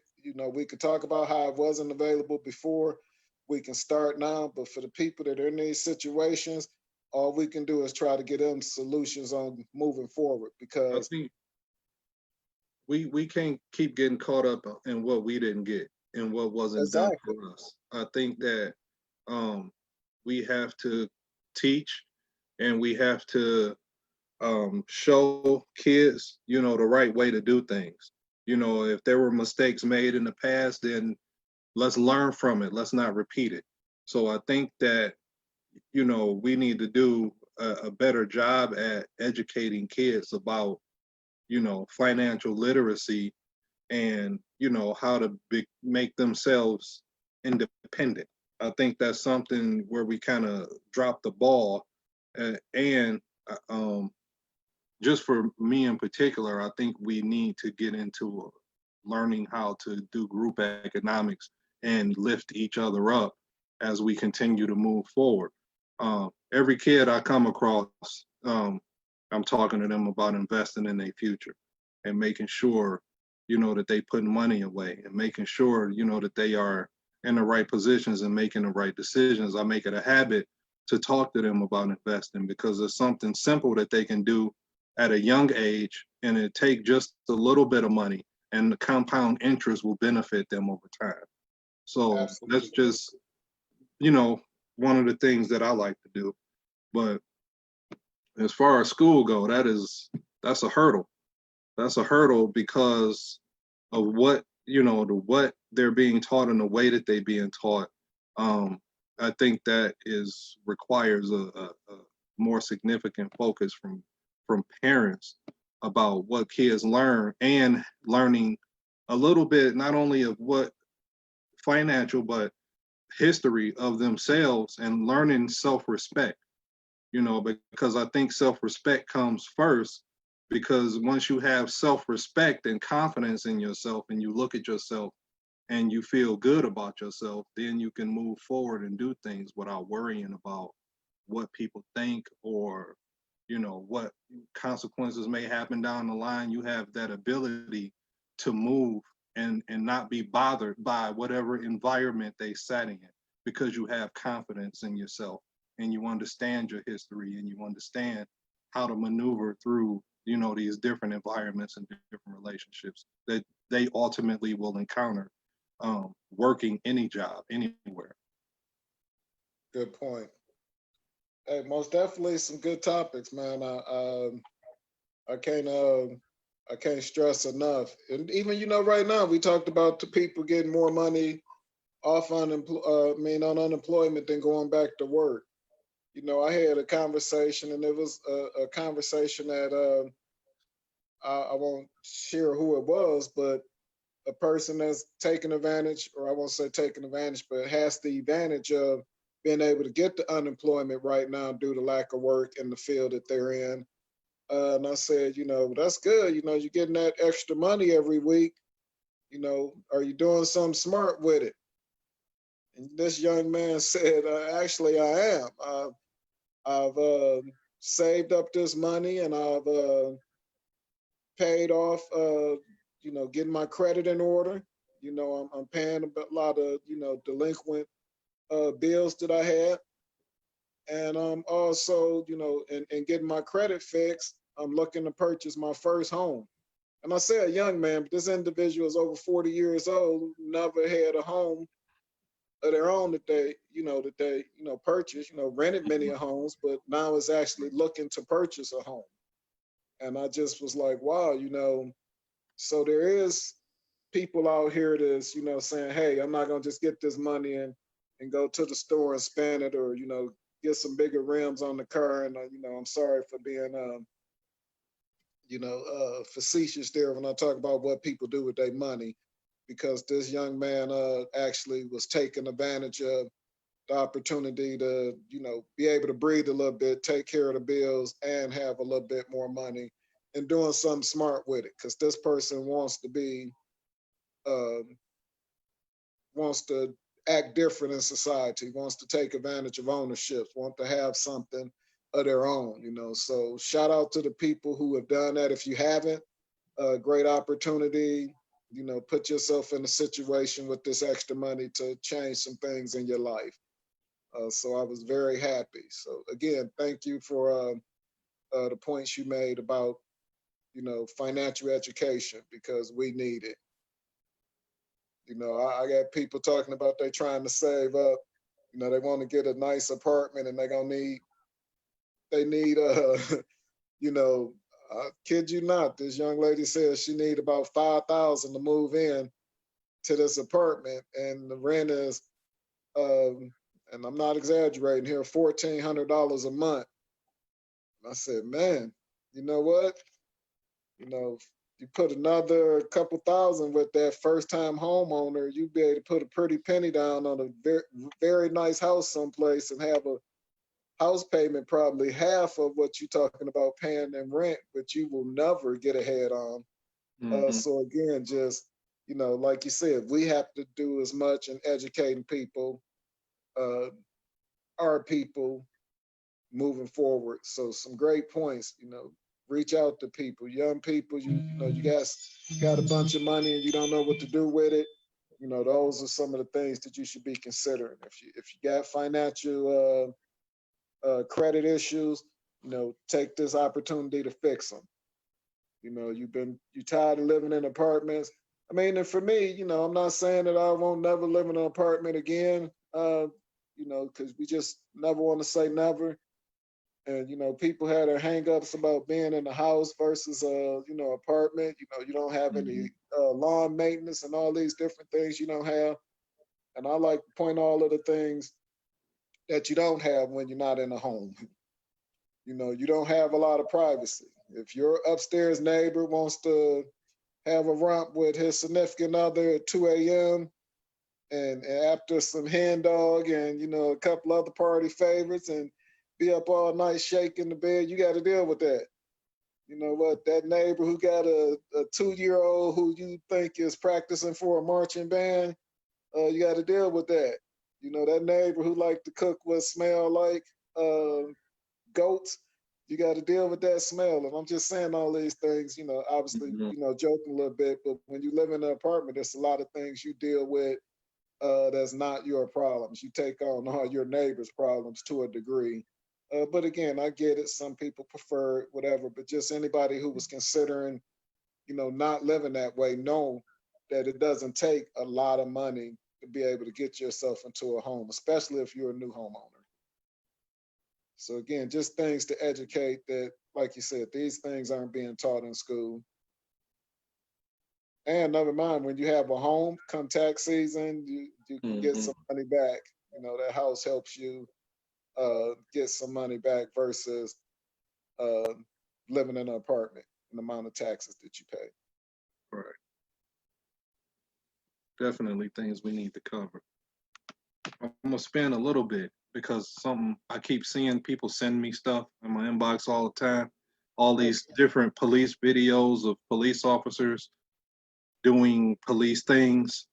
We could talk about how it wasn't available before. We can start now, but for the people that are in these situations, all we can do is try to get them solutions on moving forward. I Because think we can't keep getting caught up in what we didn't get and what wasn't done exactly, for us. I think that um, we have to teach and we have to show kids, the right way to do things. If there were mistakes made in the past, then let's learn from it. Let's not repeat it. So I think that, we need to do a better job at educating kids about, financial literacy and, how to make themselves independent. I think that's something where we kind of dropped the ball. And just for me in particular, I think we need to get into learning how to do group economics and lift each other up as we continue to move forward. Every kid I come across, I'm talking to them about investing in their future and making sure, that they put money away and making sure, that they are in the right positions and making the right decisions. I make it a habit to talk to them about investing because it's something simple that they can do at a young age, and it take just a little bit of money, and the compound interest will benefit them over time. So that's absolutely. just, you know, one of the things that I like to do. But as far as school go, that's a hurdle. That's a hurdle because of what they're being taught and the way that they're being taught. Um, I think that is requires a more significant focus from parents about what kids learn and learning a little bit not only of what financial but history of themselves and learning self-respect, because I think self-respect comes first, because once you have self-respect and confidence in yourself and you look at yourself and you feel good about yourself, then you can move forward and do things without worrying about what people think or what consequences may happen down the line. You have that ability to move and not be bothered by whatever environment they sat in, because you have confidence in yourself and you understand your history and you understand how to maneuver through these different environments and different relationships that they ultimately will encounter working any job anywhere. Good point. Hey, most definitely some good topics, man. I can't I can't stress enough. And even right now we talked about the people getting more money off on unemployment than going back to work. I had a conversation, and it was a conversation that I won't share who it was, but a person that's taking advantage, or I won't say taking advantage, but has the advantage of being able to get the unemployment right now due to lack of work in the field that they're in. And I said, that's good. You're getting that extra money every week. Are you doing something smart with it? And this young man said, actually, I am. I've saved up this money and I've paid off, getting my credit in order. I'm paying a lot of, delinquent bills that I had. And I'm also, and getting my credit fixed, I'm looking to purchase my first home. And I say a young man, but this individual is over 40 years old, never had a home of their own that they purchased, rented many homes, but now is actually looking to purchase a home. And I just was like, wow, so there is people out here that's, saying, hey, I'm not gonna just get this money and go to the store and spend it, or, get some bigger rims on the car. And I'm sorry for being facetious there when I talk about what people do with their money, because this young man actually was taken advantage of the opportunity to, be able to breathe a little bit, take care of the bills, and have a little bit more money, and doing something smart with it. Because this person um, wants to act different in society, wants to take advantage of ownership, want to have something of their own. So shout out to the people who have done that. If you haven't, great opportunity. Put yourself in a situation with this extra money to change some things in your life. So I was very happy. So again, thank you for the points you made about financial education, because we need it. I got people talking about they trying to save up. They want to get a nice apartment, and they need you know, I kid you not, this young lady says she need about 5,000 to move in to this apartment, and the rent is, and I'm not exaggerating here, $1,400 a month. I said, man, you know what? You put another couple thousand with that first time homeowner, you'd be able to put a pretty penny down on a very, very nice house someplace and have a house payment probably half of what you're talking about paying in rent, but you will never get ahead on. Mm-hmm. So again, just, like you said, we have to do as much in educating people, uh, our people, moving forward. So some great points. Reach out to people, young people. You got a bunch of money and you don't know what to do with it. Those are some of the things that you should be considering. If you got financial credit issues, take this opportunity to fix them. You tired of living in apartments. I mean, and for me, I'm not saying that I won't never live in an apartment again. Because we just never want to say never. And people had their hangups about being in a house versus apartment. You don't have any lawn maintenance and all these different things you don't have. And I like to point all of the things that you don't have when you're not in a home. You don't have a lot of privacy. If your upstairs neighbor wants to have a romp with his significant other at 2 a.m. And after some hen dog and a couple other party favorites, and be up all night shaking the bed, you got to deal with that. You know what? That neighbor who got a 2-year-old who you think is practicing for a marching band, you got to deal with that. That neighbor who like to cook what smell like goats, you got to deal with that smell. And I'm just saying all these things, obviously, joking a little bit, but when you live in an apartment, there's a lot of things you deal with that's not your problems. You take on all your neighbors' problems to a degree. But again, I get it. Some people prefer it, whatever. But just anybody who was considering, not living that way, know that it doesn't take a lot of money to be able to get yourself into a home, especially if you're a new homeowner. So again, just things to educate that, like you said, these things aren't being taught in school. And never mind, when you have a home, come tax season, you can get some money back. That house helps you get some money back versus uh, living in an apartment and the amount of taxes that you pay. Right. Definitely things we need to cover. I'm gonna spend a little bit because something I keep seeing people send me stuff in my inbox all the time. All these different police videos of police officers doing police things.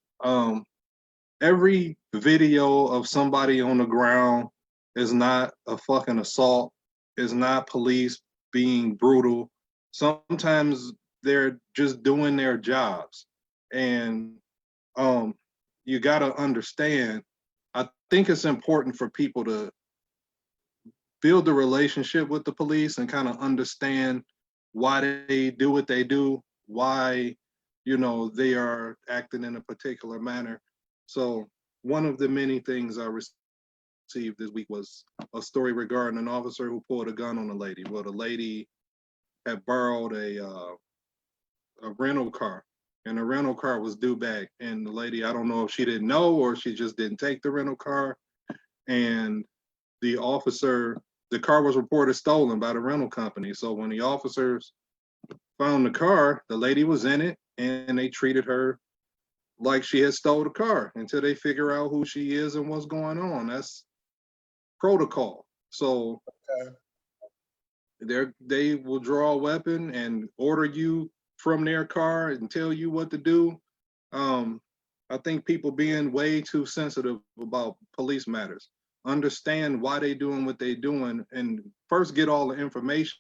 Every video of somebody on the ground is not a fucking assault, is not police being brutal. Sometimes they're just doing their jobs. And you got to understand, I think it's important for people to build a relationship with the police and kind of understand why they do what they do, why, they are acting in a particular manner. So one of the many things I received this week was a story regarding an officer who pulled a gun on a lady. Well, the lady had borrowed a rental car, and the rental car was due back. And the lady, I don't know if she didn't know or she just didn't take the rental car. And the car was reported stolen by the rental company. So when the officers found the car, the lady was in it, and they treated her like she had stole the car until they figure out who she is and what's going on. That's protocol. So Okay. they will draw a weapon and order you from their car and tell you what to do. Um, I think people being way too sensitive about police matters. Understand why they doing what they doing, and first get all the information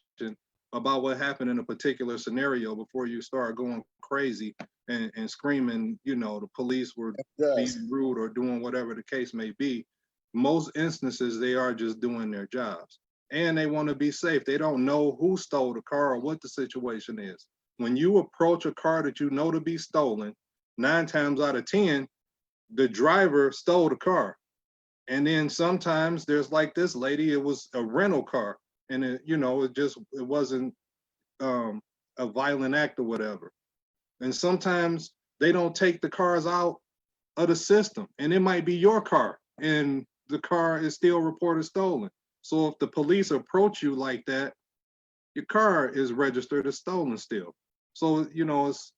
about what happened in a particular scenario before you start going crazy and screaming. You know, the police were Yes. being rude or doing whatever the case may be. Most instances, they are just doing their jobs and they want to be safe. They don't know who stole the car or what the situation is. When you approach a car that you know to be stolen, 9 times out of 10, the driver stole the car. And then sometimes there's like this lady, it was a rental car, and it wasn't um, a violent act or whatever. And sometimes they don't take the cars out of the system, and it might be your car, and the car is still reported stolen. So if the police approach you like that, your car is registered as stolen still. So it's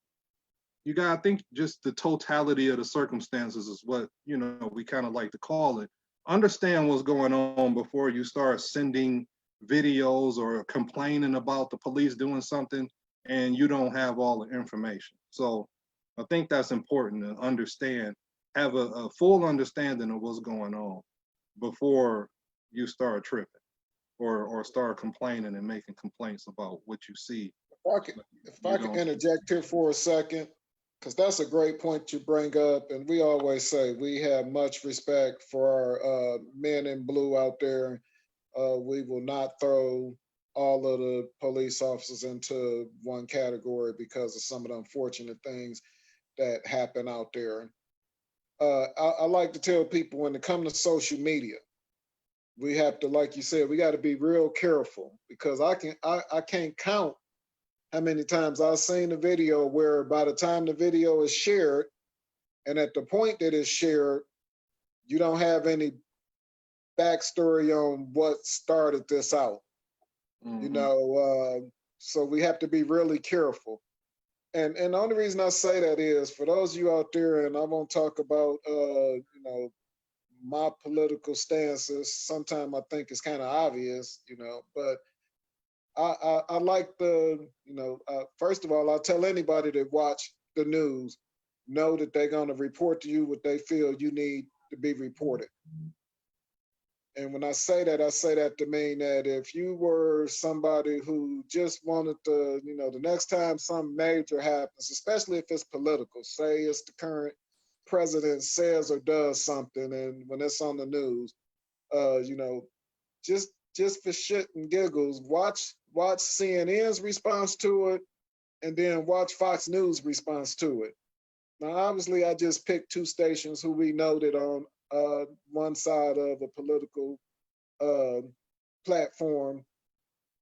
you gotta think just the totality of the circumstances is what we kind of like to call it. Understand what's going on before you start sending videos or complaining about the police doing something and you don't have all the information. So I think that's important to understand, have a full understanding of what's going on before you start tripping or start complaining and making complaints about what you see. If I could interject here for a second, because that's a great point you bring up, and we always say we have much respect for our men in blue out there. We will not throw all of the police officers into one category because of some of the unfortunate things that happen out there. I like to tell people when it comes to social media, we have to, like you said, we got to be real careful because I can't count how many times I've seen a video where by the time the video is shared and at the point that it's shared, you don't have any backstory on what started this out. You Mm-hmm. know, so we have to be really careful. And the only reason I say that is for those of you out there, and I won't talk about my political stances. Sometimes I think it's kind of obvious, but I like first of all, I'll tell anybody that watch the news, know that they're going to report to you what they feel you need to be reported. And when I say that to mean that if you were somebody who just wanted to, the next time something major happens, especially if it's political, say it's the current president says or does something, and when it's on the news, uh, you know, just for shit and giggles, watch CNN's response to it, and then watch Fox News response to it. Now, obviously, I just picked two stations who we know that on one side of a political uh, platform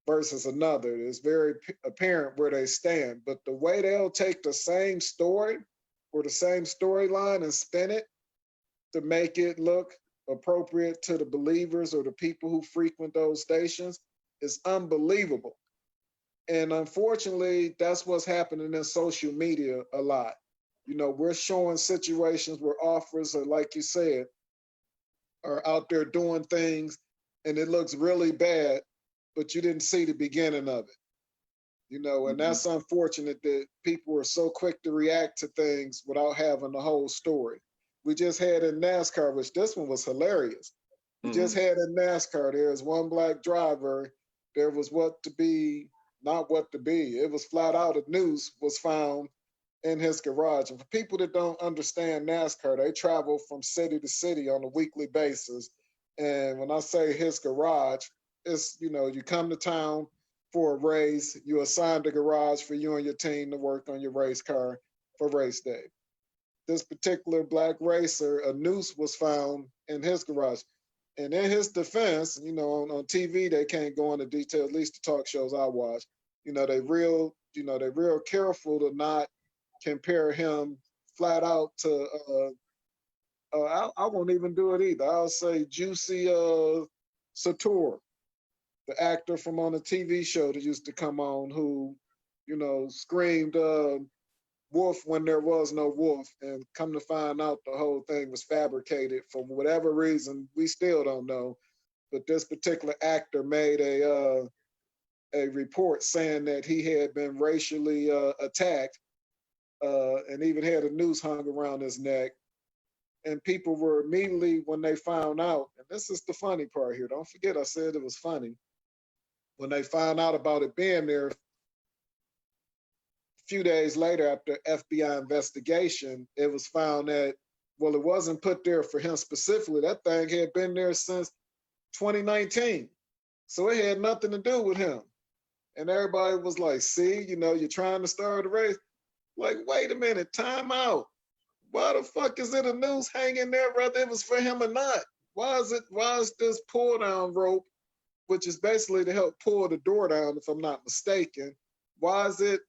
versus another. It's very apparent where they stand. But the way they'll take the same story or the same storyline and spin it to make it look appropriate to the believers or the people who frequent those stations is unbelievable. And unfortunately, that's what's happening in social media a lot. We're showing situations where offers are, like you said, are out there doing things and it looks really bad, but you didn't see the beginning of it. And Mm-hmm. that's unfortunate that people are so quick to react to things without having the whole story. We just had in NASCAR, which this one was hilarious. We Mm-hmm. just had in NASCAR, there was one black driver. There was what to be, not what to be. It was flat out a noose was found in his garage. And for people that don't understand NASCAR, they travel from city to city on a weekly basis. And when I say his garage, it's, you come to town for a race, you assign the garage for you and your team to work on your race car for race day. This particular black racer, a noose was found in his garage. And in his defense, on TV, they can't go into detail, at least the talk shows I watch. They're real careful to not compare him flat out to I won't even do it either. I'll say Juicy Sator, the actor from on a TV show that used to come on who, screamed wolf when there was no wolf, and come to find out the whole thing was fabricated for whatever reason we still don't know. But this particular actor made a report saying that he had been racially attacked, and even had a noose hung around his neck. And people were immediately, when they found out, and this is the funny part here, don't forget I said it was funny, when they found out about it being there a few days later after FBI investigation, it was found that, well, it wasn't put there for him specifically. That thing had been there since 2019. So it had nothing to do with him. And everybody was like, see, you're trying to start a race. Like, wait a minute, time out. Why the fuck is it a noose hanging there, whether it was for him or not? Why is this pull down rope, which is basically to help pull the door down, if I'm not mistaken, why is it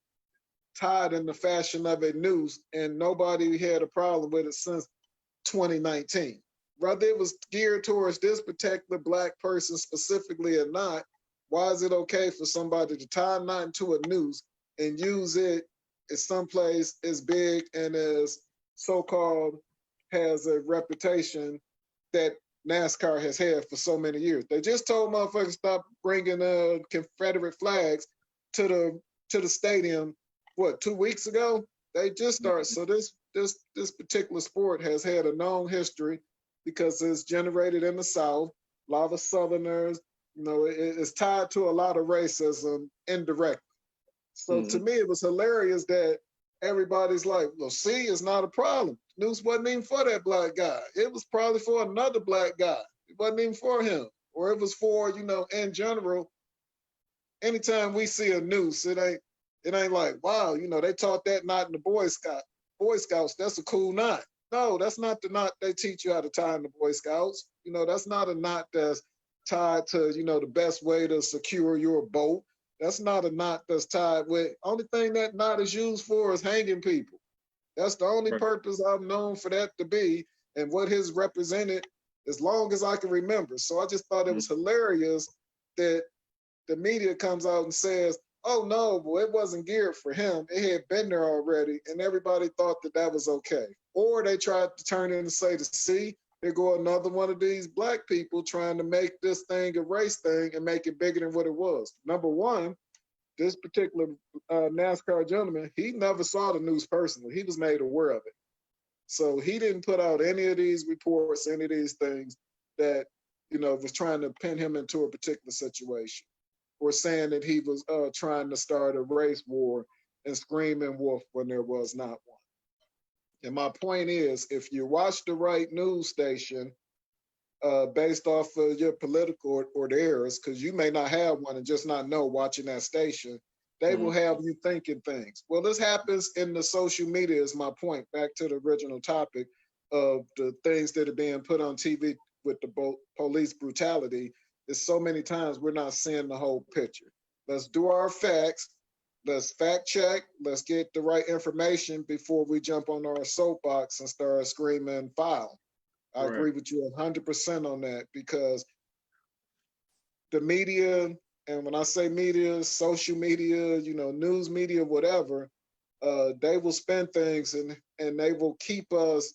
tied in the fashion of a noose, and nobody had a problem with it since 2019? Whether it was geared towards this particular Black person specifically or not, why is it okay for somebody to tie a knot into a noose and use it as someplace as big and as so-called has a reputation that NASCAR has had for so many years? They just told motherfuckers stop bringing Confederate flags to the stadium. What, 2 weeks ago? They just started. So this particular sport has had a known history because it's generated in the South. A lot of Southerners, it's tied to a lot of racism indirectly. So to me, it was hilarious that everybody's like, well, see, it's not a problem. Noose wasn't even for that Black guy. It was probably for another Black guy. It wasn't even for him. Or it was for, in general, anytime we see a noose, it ain't like, wow, they taught that knot in the Boy Scouts. That's a cool knot. No, that's not the knot they teach you how to tie in the Boy Scouts. That's not a knot that's tied to, the best way to secure your boat. That's not a knot that's tied with, only thing that knot is used for is hanging people. That's the only purpose I've known for that to be, and what his represented as long as I can remember. So I just thought it was hilarious that the media comes out and says, oh no, well, it wasn't geared for him. It had been there already, and everybody thought that was okay. Or they tried to turn in and say, to see, there go another one of these Black people trying to make this thing a race thing and make it bigger than what it was. Number one, this particular NASCAR gentleman, he never saw the news personally. He was made aware of it. So he didn't put out any of these reports, any of these things that, was trying to pin him into a particular situation, or saying that he was trying to start a race war and screaming wolf when there was not one. And my point is, if you watch the right news station, based off of your political or theirs, because you may not have one and just not know watching that station, they will have you thinking things. Well, this happens in the social media is my point, back to the original topic of the things that are being put on TV with the police brutality. Is so many times we're not seeing the whole picture. Let's do our facts. Let's fact check. Let's get the right information before we jump on our soapbox and start screaming foul. I agree with you 100% on that, because the media, and when I say media, social media, news media, whatever, they will spin things and they will keep us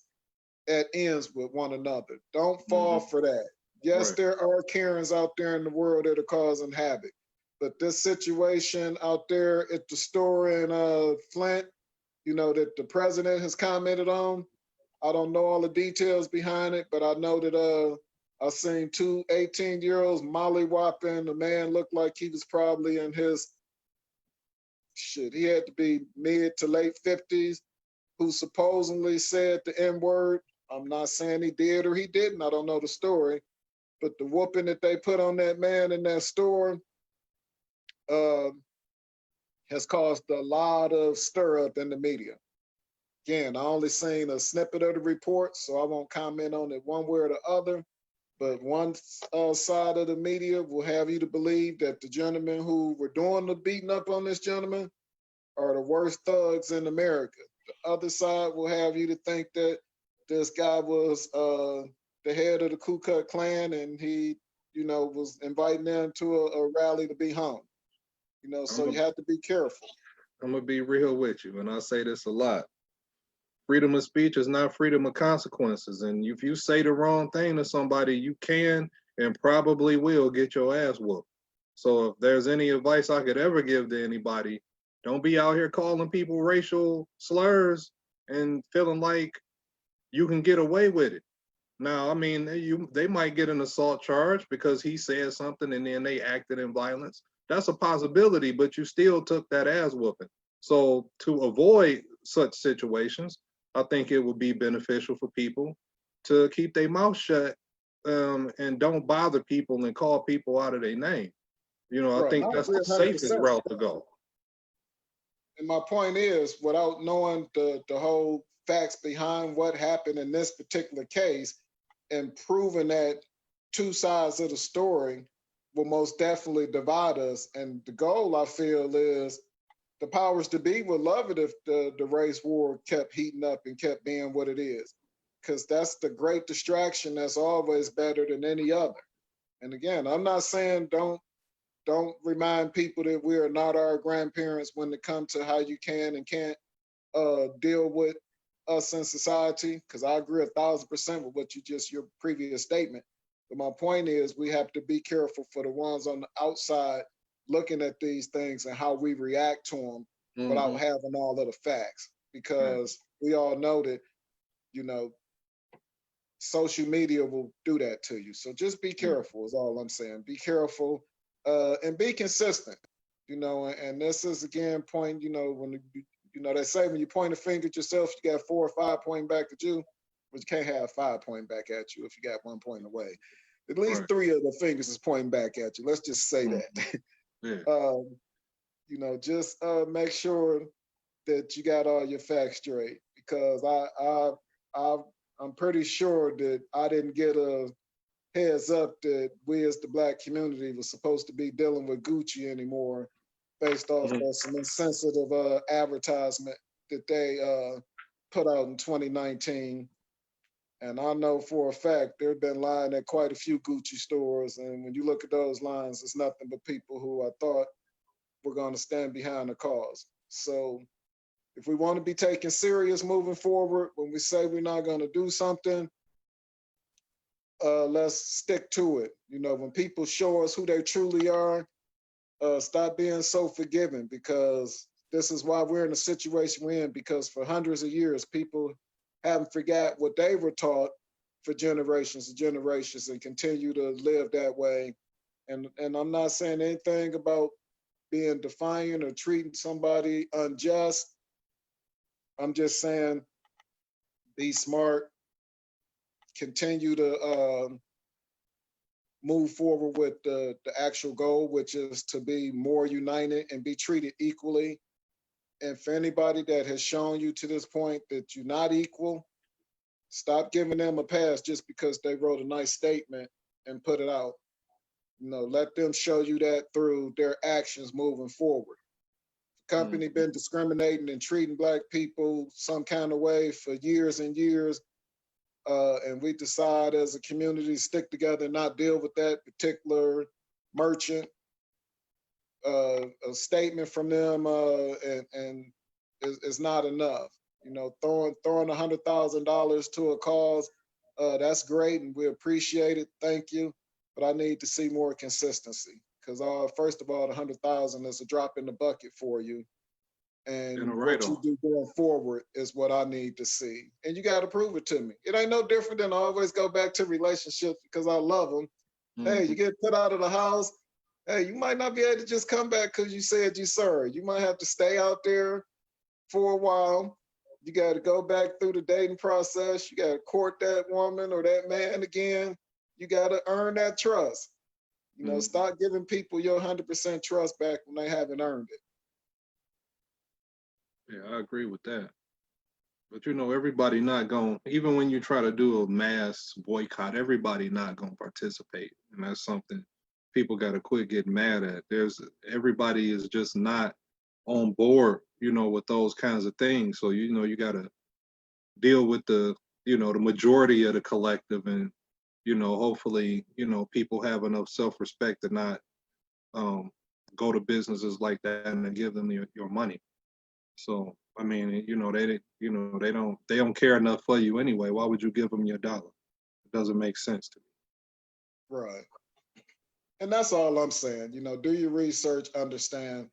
at ends with one another. Don't fall for that. Yes, there are Karens out there in the world that are causing havoc, but this situation out there at the store in Flint, that the president has commented on, I don't know all the details behind it, but I know that I seen two 18-year-olds molly-whopping. The man looked like he was probably in his, he had to be mid to late 50s, who supposedly said the N-word. I'm not saying he did or he didn't. I don't know the story. But the whooping that they put on that man in that store has caused a lot of stir up in the media. Again, I only seen a snippet of the report, so I won't comment on it one way or the other. But one side of the media will have you to believe that the gentlemen who were doing the beating up on this gentleman are the worst thugs in America. The other side will have you to think that this guy was the head of the Ku Klux Klan, and he, was inviting them to a rally to be hung. So you have to be careful. I'm gonna be real with you, and I say this a lot. Freedom of speech is not freedom of consequences. And if you say the wrong thing to somebody, you can and probably will get your ass whooped. So if there's any advice I could ever give to anybody, don't be out here calling people racial slurs and feeling like you can get away with it. Now, I mean, they might get an assault charge because he said something and then they acted in violence. That's a possibility, but you still took that ass whooping. So to avoid such situations, I think it would be beneficial for people to keep their mouth shut, and don't bother people and call people out of their name. You know, I Right. think I that's agree the safest 100%. route to go. And my point is, without knowing the whole facts behind what happened in this particular case and proving that two sides of the story will most definitely divide us. And the goal, I feel, is the powers to be would love it if the race war kept heating up and kept being what it is. Because that's the great distraction that's always better than any other. And again, I'm not saying don't remind people that we are not our grandparents when it comes to how you can and can't deal with us in society. Because I agree 1,000% with what you just your previous statement. But my point is, we have to be careful for the ones on the outside looking at these things and how we react to them without Mm-hmm. having all of the facts. Yeah. Because we all know that, you know, social media will do that to you. So just be Yeah. careful is all I'm saying. Be careful and be consistent. You know, and this is again point. You know, when you know they say when you point a finger at yourself, you got 4 or 5 pointing back at you, but you can't have 5 pointing back at you if you got 1 point away. At least Right. 3 of the fingers is pointing back at you. Let's just say Mm-hmm. that. Yeah. You know, just make sure that you got all your facts straight because I I'm pretty sure that I didn't get a heads up that we as the black community was supposed to be dealing with Gucci anymore based off Mm-hmm. of some insensitive advertisement that they put out in 2019. And I know for a fact they've been lying at quite a few Gucci stores. And when you look at those lines, it's nothing but people who I thought were going to stand behind the cause. So if we want to be taken serious moving forward, when we say we're not going to do something, let's stick to it. You know, when people show us who they truly are, stop being so forgiving because this is why we're in the situation we're in because for hundreds of years, people haven't forgot what they were taught for generations and generations and continue to live that way. And I'm not saying anything about being defiant or treating somebody unjust. I'm just saying be smart, continue to move forward with the actual goal, which is to be more united and be treated equally. And for anybody that has shown you to this point that you're not equal, stop giving them a pass just because they wrote a nice statement and put it out. You know, let them show you that through their actions moving forward. The company Mm-hmm. been discriminating and treating black people some kind of way for years and years. And we decide as a community to stick together and not deal with that particular merchant. A statement from them and is not enough. You know, throwing $100,000 to a cause, that's great and we appreciate it. Thank you, but I need to see more consistency because first of all, the 100,000 is a drop in the bucket for you, And a and what you write-off. do going forward is what I need to see. And you got to prove it to me. It ain't no different than I always go back to relationships because I love them. Hey, Mm-hmm. you get put out of the house. Hey, you might not be able to just come back because you said you sorry. You might have to stay out there for a while. You got to go back through the dating process. You got to court that woman or that man again. You got to earn that trust. You know, Mm-hmm. stop giving people your 100% trust back when they haven't earned it. Yeah, I agree with that. But you know, everybody not going, even when you try to do a mass boycott, everybody not going to participate. And that's something people got to quit getting mad at. Everybody is just not on board, you know, with those kinds of things. So, you know, you got to deal with the majority of the collective and, you know, hopefully, you know, people have enough self-respect to not um, go to businesses like that and give them your money. So I mean, they don't care enough for you anyway. Why would you give them your dollar? It doesn't make sense to me. Right. And that's all I'm saying. Do your research, understand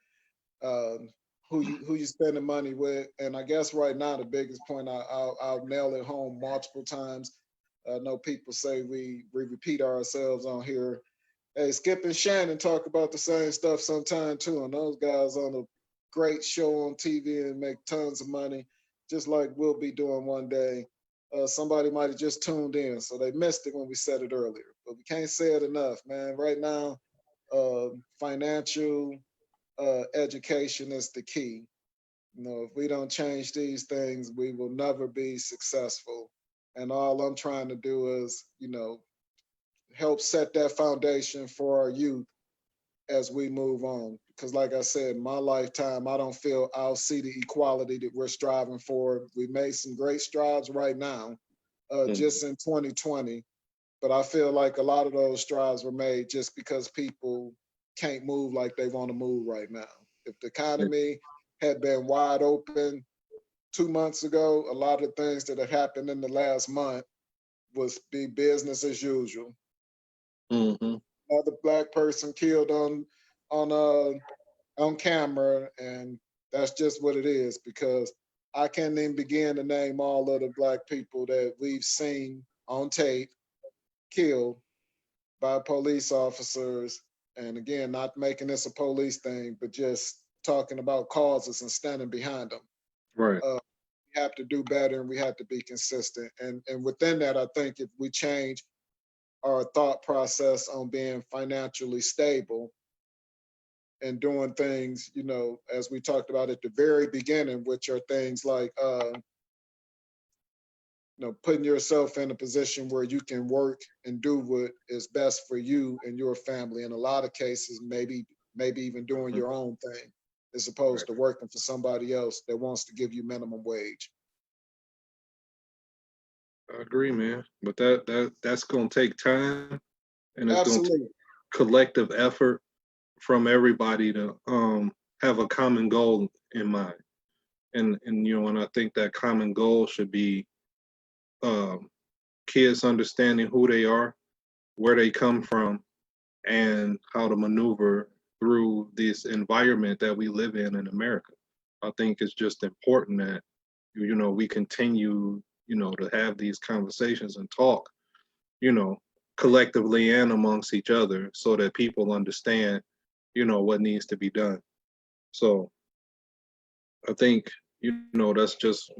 um, who you spending money with. And I guess right now the biggest point I'll nail it home multiple times. I know people say we repeat ourselves on here. Hey, Skip and Shannon talk about the same stuff sometime too, and those guys on a great show on TV and make tons of money, just like we'll be doing one day. Somebody might have just tuned in, so they missed it when we said it earlier. But we can't say it enough, man. Right now, financial education is the key. If we don't change these things, we will never be successful. And all I'm trying to do is, help set that foundation for our youth as we move on. Because, like I said, in my lifetime, I don't feel I'll see the equality that we're striving for. We made some great strides right now, Mm. just in 2020. But I feel like a lot of those strides were made just because people can't move like they want to move right now. If the economy had been wide open 2 months ago, a lot of things that have happened in the last month was be business as usual. Mm-hmm. Another black person killed on on camera, and that's just what it is. Because I can't even begin to name all of the black people that we've seen on tape killed by police officers. And again, not making this a police thing, but just talking about causes and standing behind them. Right. We have to do better, and we have to be consistent. And within that, I think if we change our thought process on being financially stable and doing things, as we talked about at the very beginning, which are things like, putting yourself in a position where you can work and do what is best for you and your family. In a lot of cases, maybe even doing your own thing, as opposed Right. to working for somebody else that wants to give you minimum wage. I agree, man. But that's gonna take time, and it's gonna take Absolutely. collective effort from everybody to have a common goal in mind. And I think that common goal should be um, kids understanding who they are, where they come from, and how to maneuver through this environment that we live in America. I think it's just important that we continue to have these conversations and talk you know collectively and amongst each other so that people understand what needs to be done. So I think that's just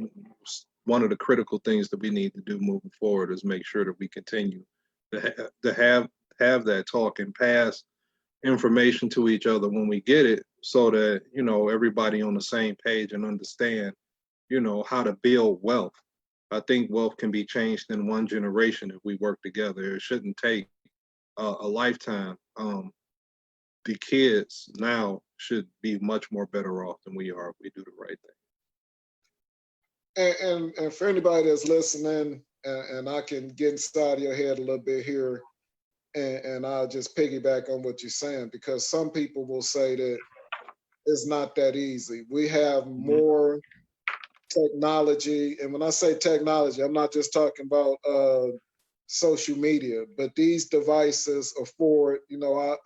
one of the critical things that we need to do moving forward is make sure that we continue to have that talk and pass information to each other when we get it so that everybody on the same page and understand how to build wealth. I think wealth can be changed in one generation if we work together. It shouldn't take a lifetime. The kids now should be much more better off than we are if we do the right thing. And for anybody that's listening, and I can get inside of your head a little bit here, and I'll just piggyback on what you're saying, because some people will say that it's not that easy. We have Mhm. more technology, and when I say technology, I'm not just talking about social media, but these devices afford.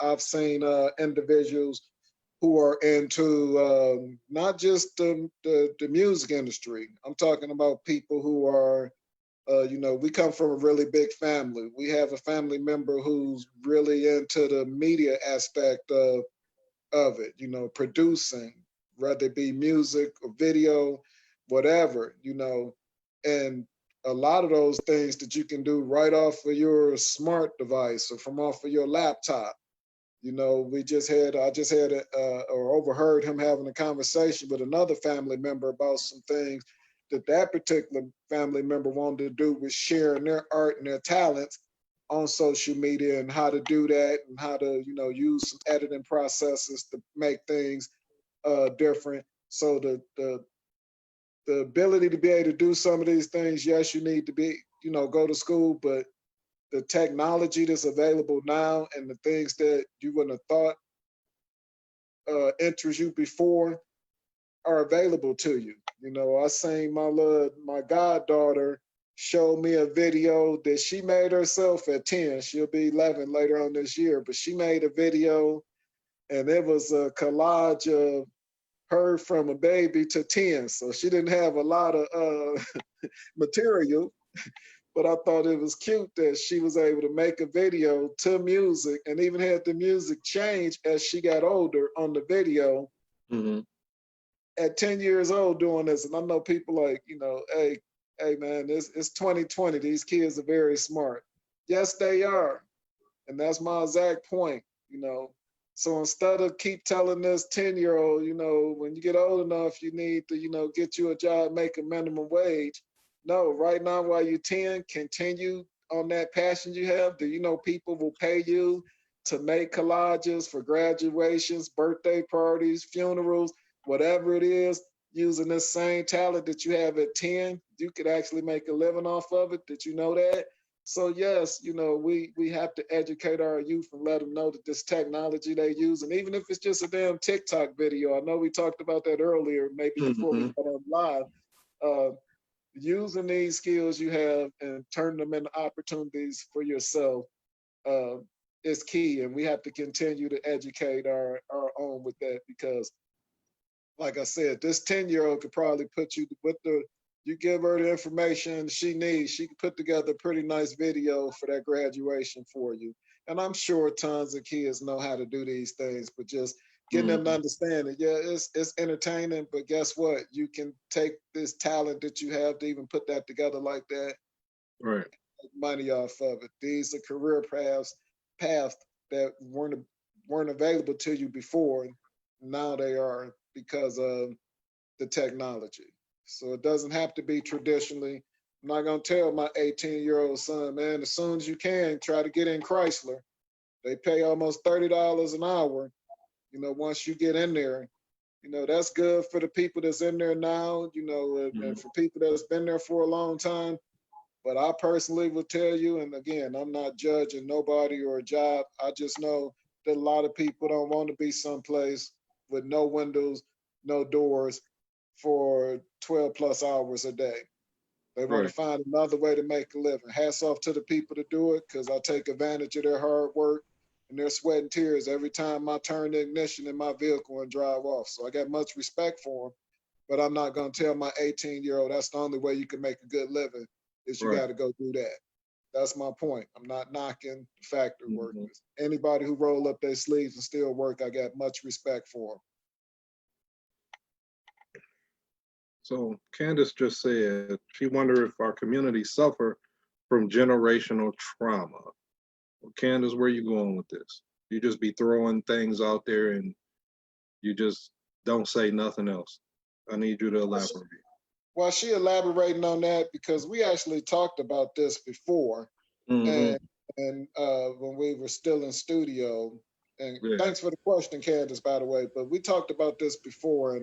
I've seen individuals who are into not just the music industry. I'm talking about people who are, we come from a really big family. We have a family member who's really into the media aspect of it, producing, whether it be music or video, whatever, and a lot of those things that you can do right off of your smart device or from off of your laptop. I just had or overheard him having a conversation with another family member about some things that particular family member wanted to do with sharing their art and their talents on social media, and how to do that, and how to use some editing processes to make things different. So the ability to be able to do some of these things, yes, you need to be go to school, but the technology that's available now and the things that you wouldn't have thought interest you before are available to you. You know, I seen my goddaughter show me a video that she made herself at 10. She'll be 11 later on this year, but she made a video and it was a collage of her from a baby to 10. So she didn't have a lot of material, but I thought it was cute that she was able to make a video to music and even had the music change as she got older on the video Mm-hmm. at 10 years old doing this. And I know people like, you know, hey man, it's 2020. These kids are very smart. Yes, they are. And that's my exact point, you know. So instead of keep telling this 10-year-old, you know, when you get old enough, you need to, you know, get you a job, make a minimum wage. No, right now while you're 10, continue on that passion you have. Do you know people will pay you to make collages for graduations, birthday parties, funerals, whatever it is, using this same talent that you have at 10, you could actually make a living off of it. Did you know that? So yes, you know, we have to educate our youth and let them know that this technology they use, and even if it's just a damn TikTok video, I know we talked about that earlier, maybe before we Mm-hmm. got on live, uh, using these skills you have and turning them into opportunities for yourself uh, is key, and we have to continue to educate our own with that because like I said, this 10-year-old could probably put you with you give her the information she needs, she could put together a pretty nice video for that graduation for you. And I'm sure tons of kids know how to do these things, but just getting them to Mm-hmm. understand it. Yeah, it's entertaining, but guess what? You can take this talent that you have to even put that together like that, Right. make money off of it. These are career paths that weren't available to you before. Now they are because of the technology. So it doesn't have to be traditionally. I'm not gonna tell my 18-year-old son, man, as soon as you can, try to get in Chrysler. They pay almost $30 an hour. You know, once you get in there, you know that's good for the people that's in there now. You know, and Mm-hmm. for people that's been there for a long time. But I personally will tell you, and again, I'm not judging nobody or a job. I just know that a lot of people don't want to be someplace with no windows, no doors for 12 plus hours a day. They want to Right. find another way to make a living. Hats off to the people to do it because I take advantage of their hard work and their sweat and tears every time I turn the ignition in my vehicle and drive off. So I got much respect for them, but I'm not going to tell my 18-year-old that's the only way you can make a good living is you Right. got to go do that. That's my point. I'm not knocking factory Mm-hmm. workers. Anybody who roll up their sleeves and still work, I got much respect for them. So Candace just said she wondered if our community suffer from generational trauma. Well, Candace, where you going with this? You just be throwing things out there and you just don't say nothing else. I need you to elaborate. Well, she elaborating on that because we actually talked about this before, Mm-hmm. and when we were still in studio. And Yeah. thanks for the question, Candace, by the way. But we talked about this before,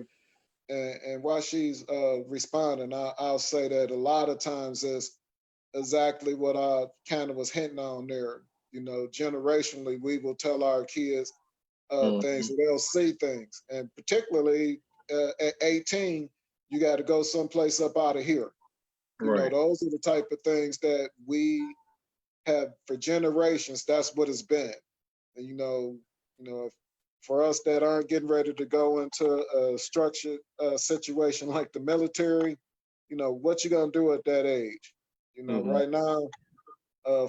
and while she's responding, I'll say that a lot of times is exactly what I kind of was hinting on there. You know, generationally, we will tell our kids things, Mm-hmm. or they'll see things, and particularly at 18, you got to go someplace up out of here. You know, Right. those are the type of things that we have for generations. That's what it's been. And if, for us that aren't getting ready to go into a structured situation like the military, you know, what you gonna do at that age? You know, Mm-hmm. right now,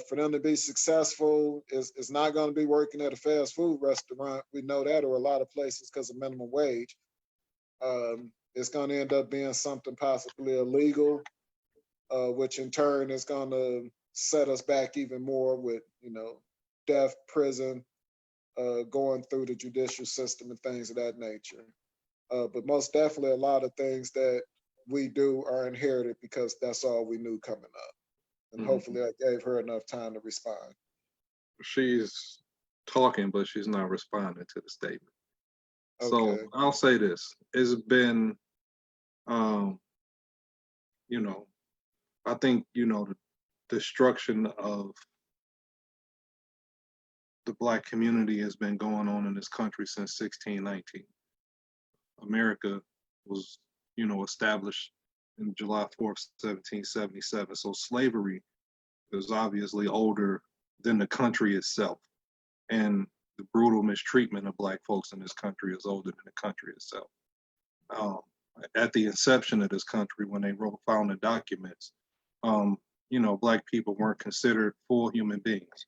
for them to be successful is not going to be working at a fast food restaurant. We know that, or a lot of places because of minimum wage. It's going to end up being something possibly illegal, which in turn is going to set us back even more with, you know, death, prison, going through the judicial system and things of that nature. But most definitely, a lot of things that we do are inherited because that's all we knew coming up. And Mm-hmm. hopefully, I gave her enough time to respond. She's talking, but she's not responding to the statement. So Okay. I'll say this: it's been, um, you know, I think the destruction of the Black community has been going on in this country since 1619. America was, established in July 4th, 1777. So slavery is obviously older than the country itself. And the brutal mistreatment of Black folks in this country is older than the country itself. Um, at the inception of this country, when they found the documents, Black people weren't considered full human beings,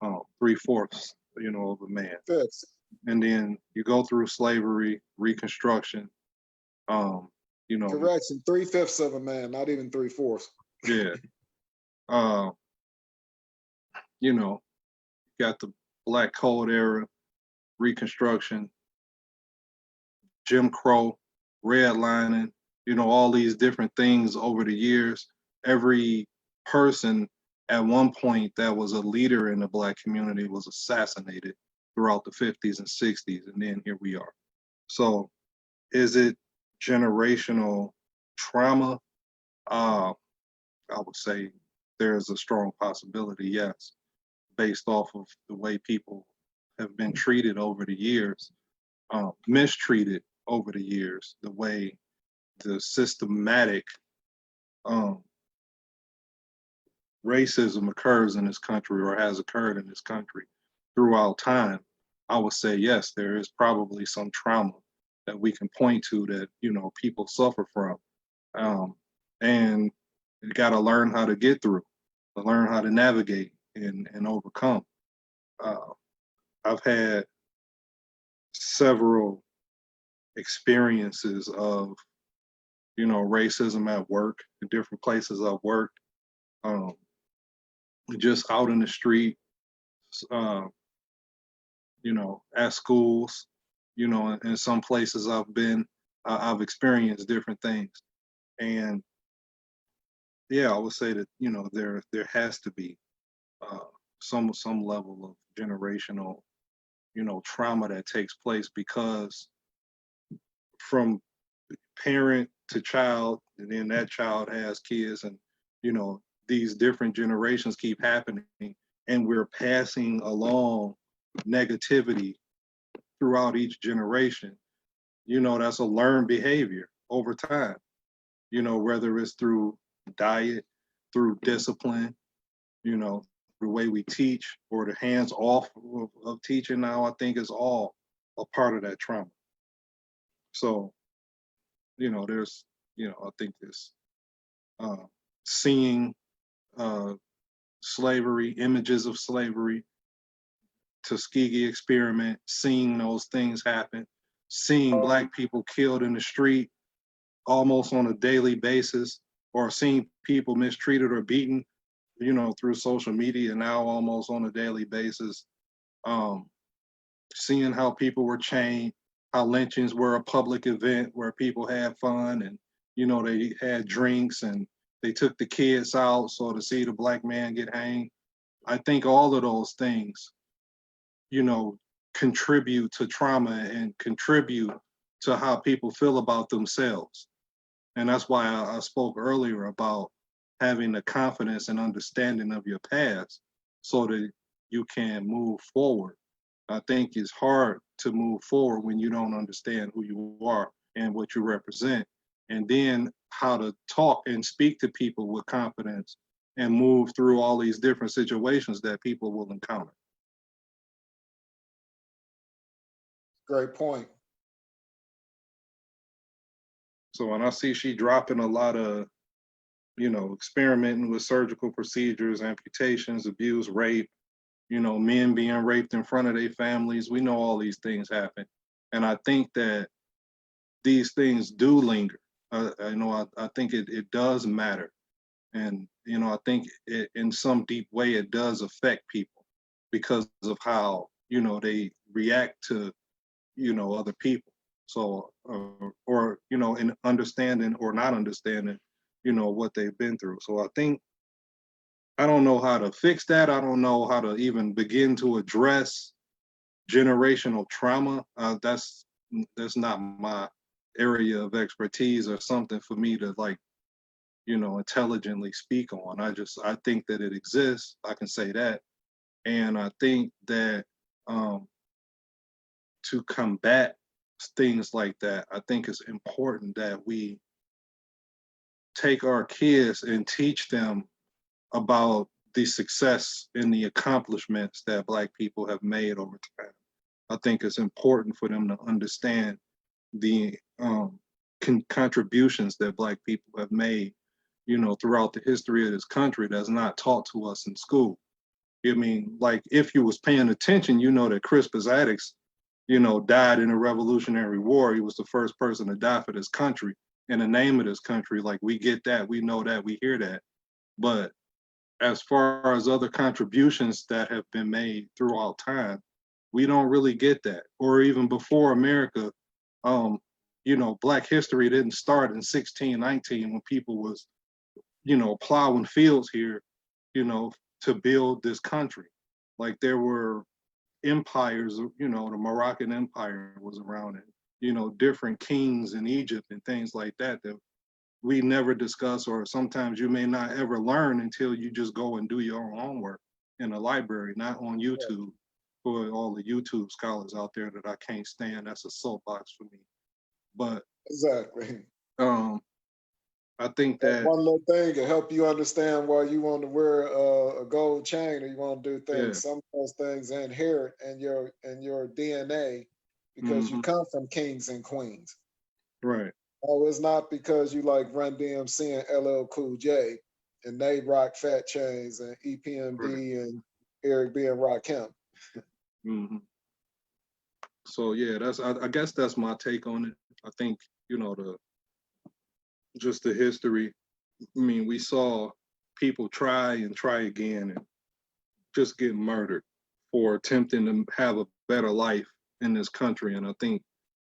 3/4, of a man. Fifth. And then you go through slavery, Reconstruction, um, Correction, 3/5 of a man, not even 3/4. yeah, uh, you know, got the Black Code era, Reconstruction, Jim Crow, redlining, all these different things over the years. Every person at one point that was a leader in the Black community was assassinated throughout the 50s and 60s, and then here we are. So is it generational trauma? I would say there's a strong possibility, yes, based off of the way people have been treated over the years, mistreated over the years, the way the systematic racism occurs in this country or has occurred in this country throughout time. I would say, yes, there is probably some trauma that we can point to that, people suffer from. And you got to learn how to get through, to learn how to navigate and overcome. I've had several experiences of, racism at work, in different places I've worked, just out in the street, uh, at schools, in some places I've been, I've experienced different things. And yeah, I would say that, there has to be some level of generational, trauma that takes place, because from parent to child, and then that child has kids, and these different generations keep happening, and we're passing along negativity throughout each generation. That's a learned behavior over time, whether it's through diet, through discipline, the way we teach, or the hands off of teaching now, I think is all a part of that trauma. So, there's, I think this uh, seeing slavery, images of slavery, Tuskegee experiment, seeing those things happen, seeing Black people killed in the street almost on a daily basis, or seeing people mistreated or beaten, through social media now almost on a daily basis. Seeing how people were chained, how lynchings were a public event where people had fun, and they had drinks, and they took the kids out so to see the Black man get hanged. I think all of those things, contribute to trauma and contribute to how people feel about themselves. And that's why I spoke earlier about having the confidence and understanding of your past so that you can move forward. I think it's hard to move forward when you don't understand who you are and what you represent, and then how to talk and speak to people with confidence and move through all these different situations that people will encounter. Great point. So when I see she dropping a lot of, experimenting with surgical procedures, amputations, abuse, rape, men being raped in front of their families, we know all these things happen. And I think that these things do linger. I think it does matter. And, I think in some deep way, it does affect people because of how, they react to, other people. So, or, in understanding or not understanding, what they've been through. So I think, I don't know how to fix that. I don't know how to even begin to address generational trauma. That's not my area of expertise or something for me to like, intelligently speak on. I think that it exists. I can say that. And I think that to combat things like that. I think it's important that we take our kids and teach them about the success and the accomplishments that Black people have made over time. I think it's important for them to understand the contributions that Black people have made, throughout the history of this country that's not taught to us in school. I mean, like if you was paying attention, you know that Crispus Attucks, died in the Revolutionary War. He was the first person to die for this country in the name of this country. Like we get that, we know that, we hear that. But as far as other contributions that have been made throughout time, we don't really get that. Or even before America, Black history didn't start in 1619 when people was, plowing fields here, to build this country. Like there were empires, the Moroccan Empire was around, and different kings in Egypt and things like that that we never discuss, or sometimes you may not ever learn until you just go and do your own homework in a library, not on YouTube. For all the YouTube scholars out there that I can't stand, that's a soapbox for me. But Exactly. I think that one little thing can help you understand why you want to wear a gold chain or you want to do things. Some of those things are inherent in your DNA because you come from kings and queens. Right. Oh, it's not because you like Run DMC and LL Cool J and they rock fat chains and EPMD and Eric B and Rakim. So yeah, I guess that's my take on it. I think just the history. I mean, we saw people try and try again and just get murdered for attempting to have a better life in this country, and I think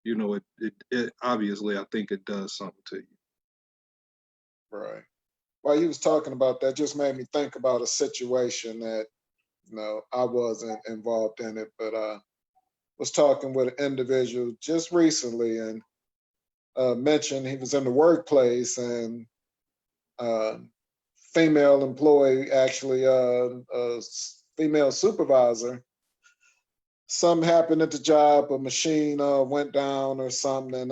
it obviously I think it does something to you. Right. While you was talking about that, just made me think about a situation that I wasn't involved in it, but was talking with an individual just recently and mentioned he was in the workplace and female employee, actually a female supervisor. Something happened at the job, a machine went down or something, and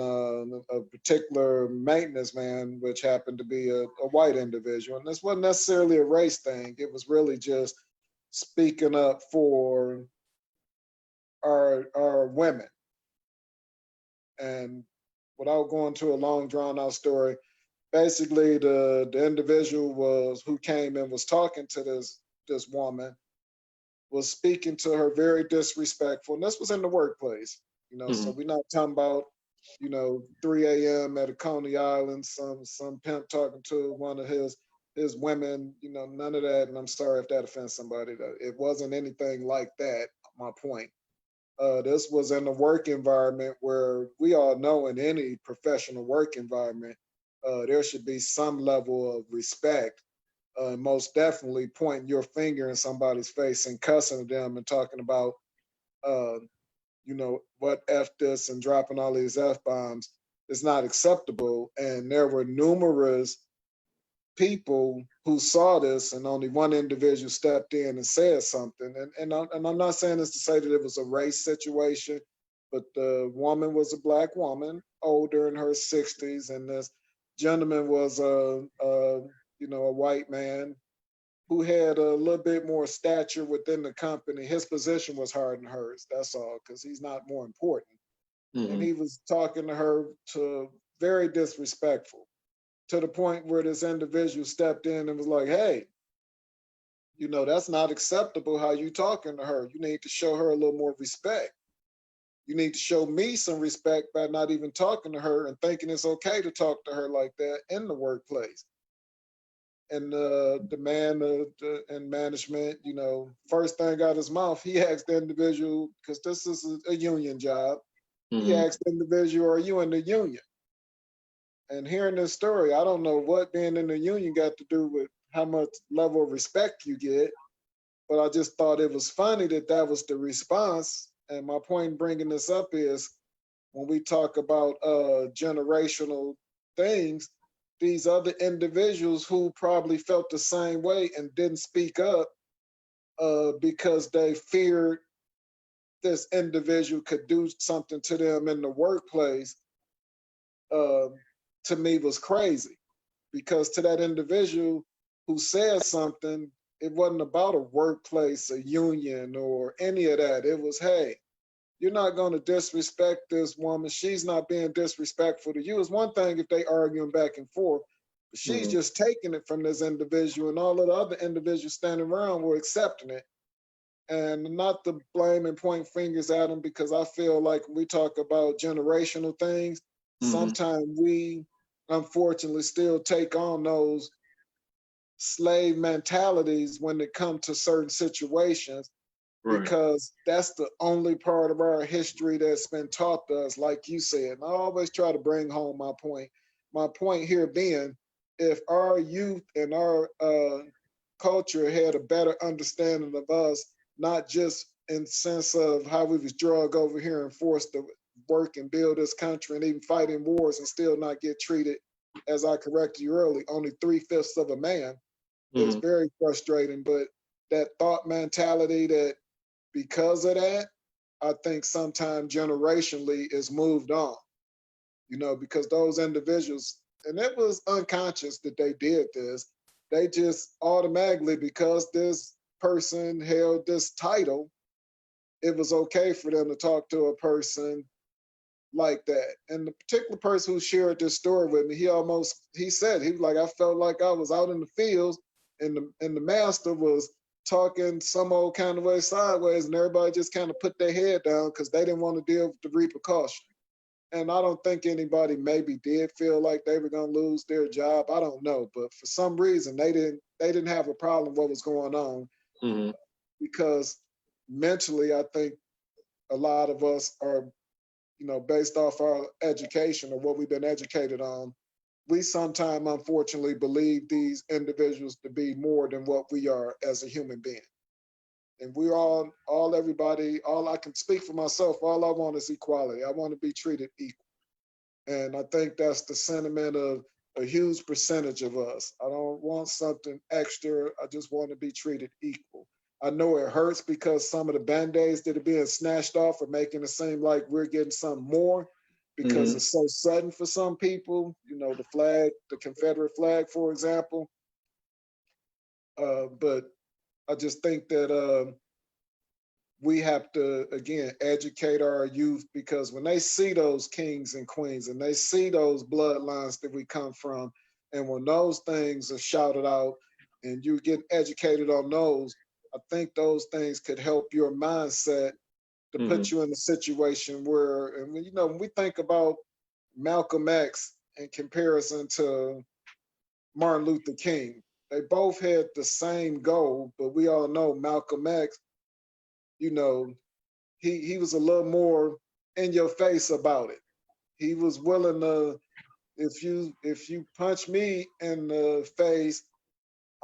a particular maintenance man, which happened to be a white individual, and this wasn't necessarily a race thing. It was really just speaking up for our women. And without going to a long drawn out story, basically the individual was who came and was talking to this woman was speaking to her very disrespectful, and this was in the workplace. So we're not talking about 3 a.m. at a Coney Island, some pimp talking to one of his women, none of that. And I'm sorry if that offends somebody. It wasn't anything like that. My point. This was in a work environment where we all know in any professional work environment, there should be some level of respect. Most definitely pointing your finger in somebody's face and cussing them and talking about, what F this and dropping all these F bombs is not acceptable. And there were numerous people who saw this, and only one individual stepped in and said something. And I'm not saying this to say that it was a race situation, but the woman was a Black woman, older in her 60s, and this gentleman was a white man who had a little bit more stature within the company. His position was higher than hers. That's all, because he's not more important. And he was talking to her to very disrespectful, to the point where this individual stepped in and was like, hey, that's not acceptable how you talking to her. You need to show her a little more respect. You need to show me some respect by not even talking to her and thinking it's okay to talk to her like that in the workplace. And the man in management, first thing out of his mouth, he asked the individual, because this is a union job, he asked the individual, are you in the union? And hearing this story, I don't know what being in the union got to do with how much level of respect you get, but I just thought it was funny that was the response. And my point in bringing this up is when we talk about generational things, these other individuals who probably felt the same way and didn't speak up because they feared this individual could do something to them in the workplace, uh, to me was crazy, because to that individual who said something, it wasn't about a workplace, a union, or any of that. It was, hey, you're not going to disrespect this woman. She's not being disrespectful to you. It's one thing if they arguing back and forth, but she's Mhm. just taking it from this individual, and all of the other individuals standing around were accepting it. And not to blame and point fingers at them, because I feel like when we talk about generational things, Mhm. sometimes we unfortunately still take on those slave mentalities when it comes to certain situations, Right. because that's the only part of our history that's been taught to us, like you said. And I always try to bring home my point. My point here being, if our youth and our culture had a better understanding of us, not just in sense of how we was drug over here and forced to work and build this country and even fight in wars and still not get treated, as I corrected you early, only 3/5 of a man, is Mhm. very frustrating. But that thought mentality, that because of that, I think sometimes generationally is moved on, because those individuals, and it was unconscious that they did this, they just automatically, because this person held this title, it was okay for them to talk to a person like that. And the particular person who shared this story with me, he said, he was like, I felt like I was out in the fields, and the master was talking some old kind of way sideways, and everybody just kind of put their head down because they didn't want to deal with the repercussion. And I don't think anybody maybe did feel like they were gonna lose their job. I don't know, but for some reason they didn't have a problem what was going on, Mhm. because mentally I think a lot of us are, based off our education or what we've been educated on, we sometimes unfortunately believe these individuals to be more than what we are as a human being. And we all everybody, all I can speak for myself, all I want is equality. I want to be treated equal. And I think that's the sentiment of a huge percentage of us. I don't want something extra. I just want to be treated equal. I know it hurts because some of the band-aids that are being snatched off are making it seem like we're getting some more, because Mhm. it's so sudden for some people. The flag, the Confederate flag, for example. But I just think that we have to again educate our youth, because when they see those kings and queens and they see those bloodlines that we come from, and when those things are shouted out and you get educated on those, I think those things could help your mindset to put Mhm. you in a situation where, and when we think about Malcolm X in comparison to Martin Luther King, they both had the same goal, but we all know Malcolm X, you know he was a little more in your face about it. He was willing to, if you punch me in the face,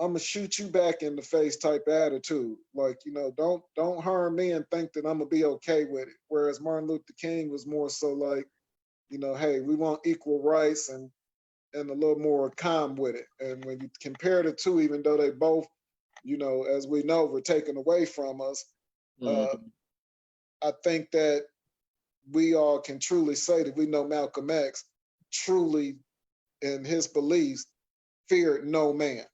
I'm gonna shoot you back in the face type of attitude. Like, don't harm me and think that I'm gonna be okay with it. Whereas Martin Luther King was more so like, hey, we want equal rights, and a little more calm with it. And when you compare the two, even though they both, as we know, were taken away from us, uh, Mhm. I think that we all can truly say that we know Malcolm X truly, in his beliefs, feared no man.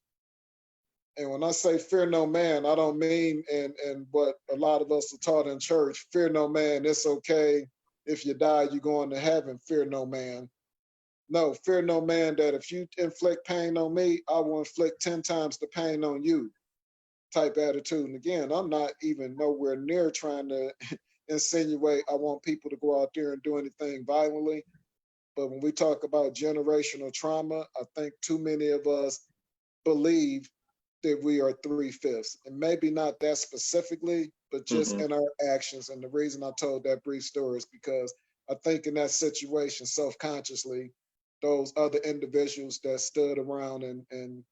And when I say fear no man, I don't mean and what a lot of us are taught in church, fear no man, it's okay. If you die, you're going to heaven, fear no man. No, fear no man, that if you inflict pain on me, I will inflict 10 times the pain on you type attitude. And again, I'm not even nowhere near trying to insinuate I want people to go out there and do anything violently. But when we talk about generational trauma, I think too many of us believe that we are 3/5, and maybe not that specifically, but just Mhm. in our actions. And the reason I told that brief story is because I think in that situation, self-consciously, those other individuals that stood around and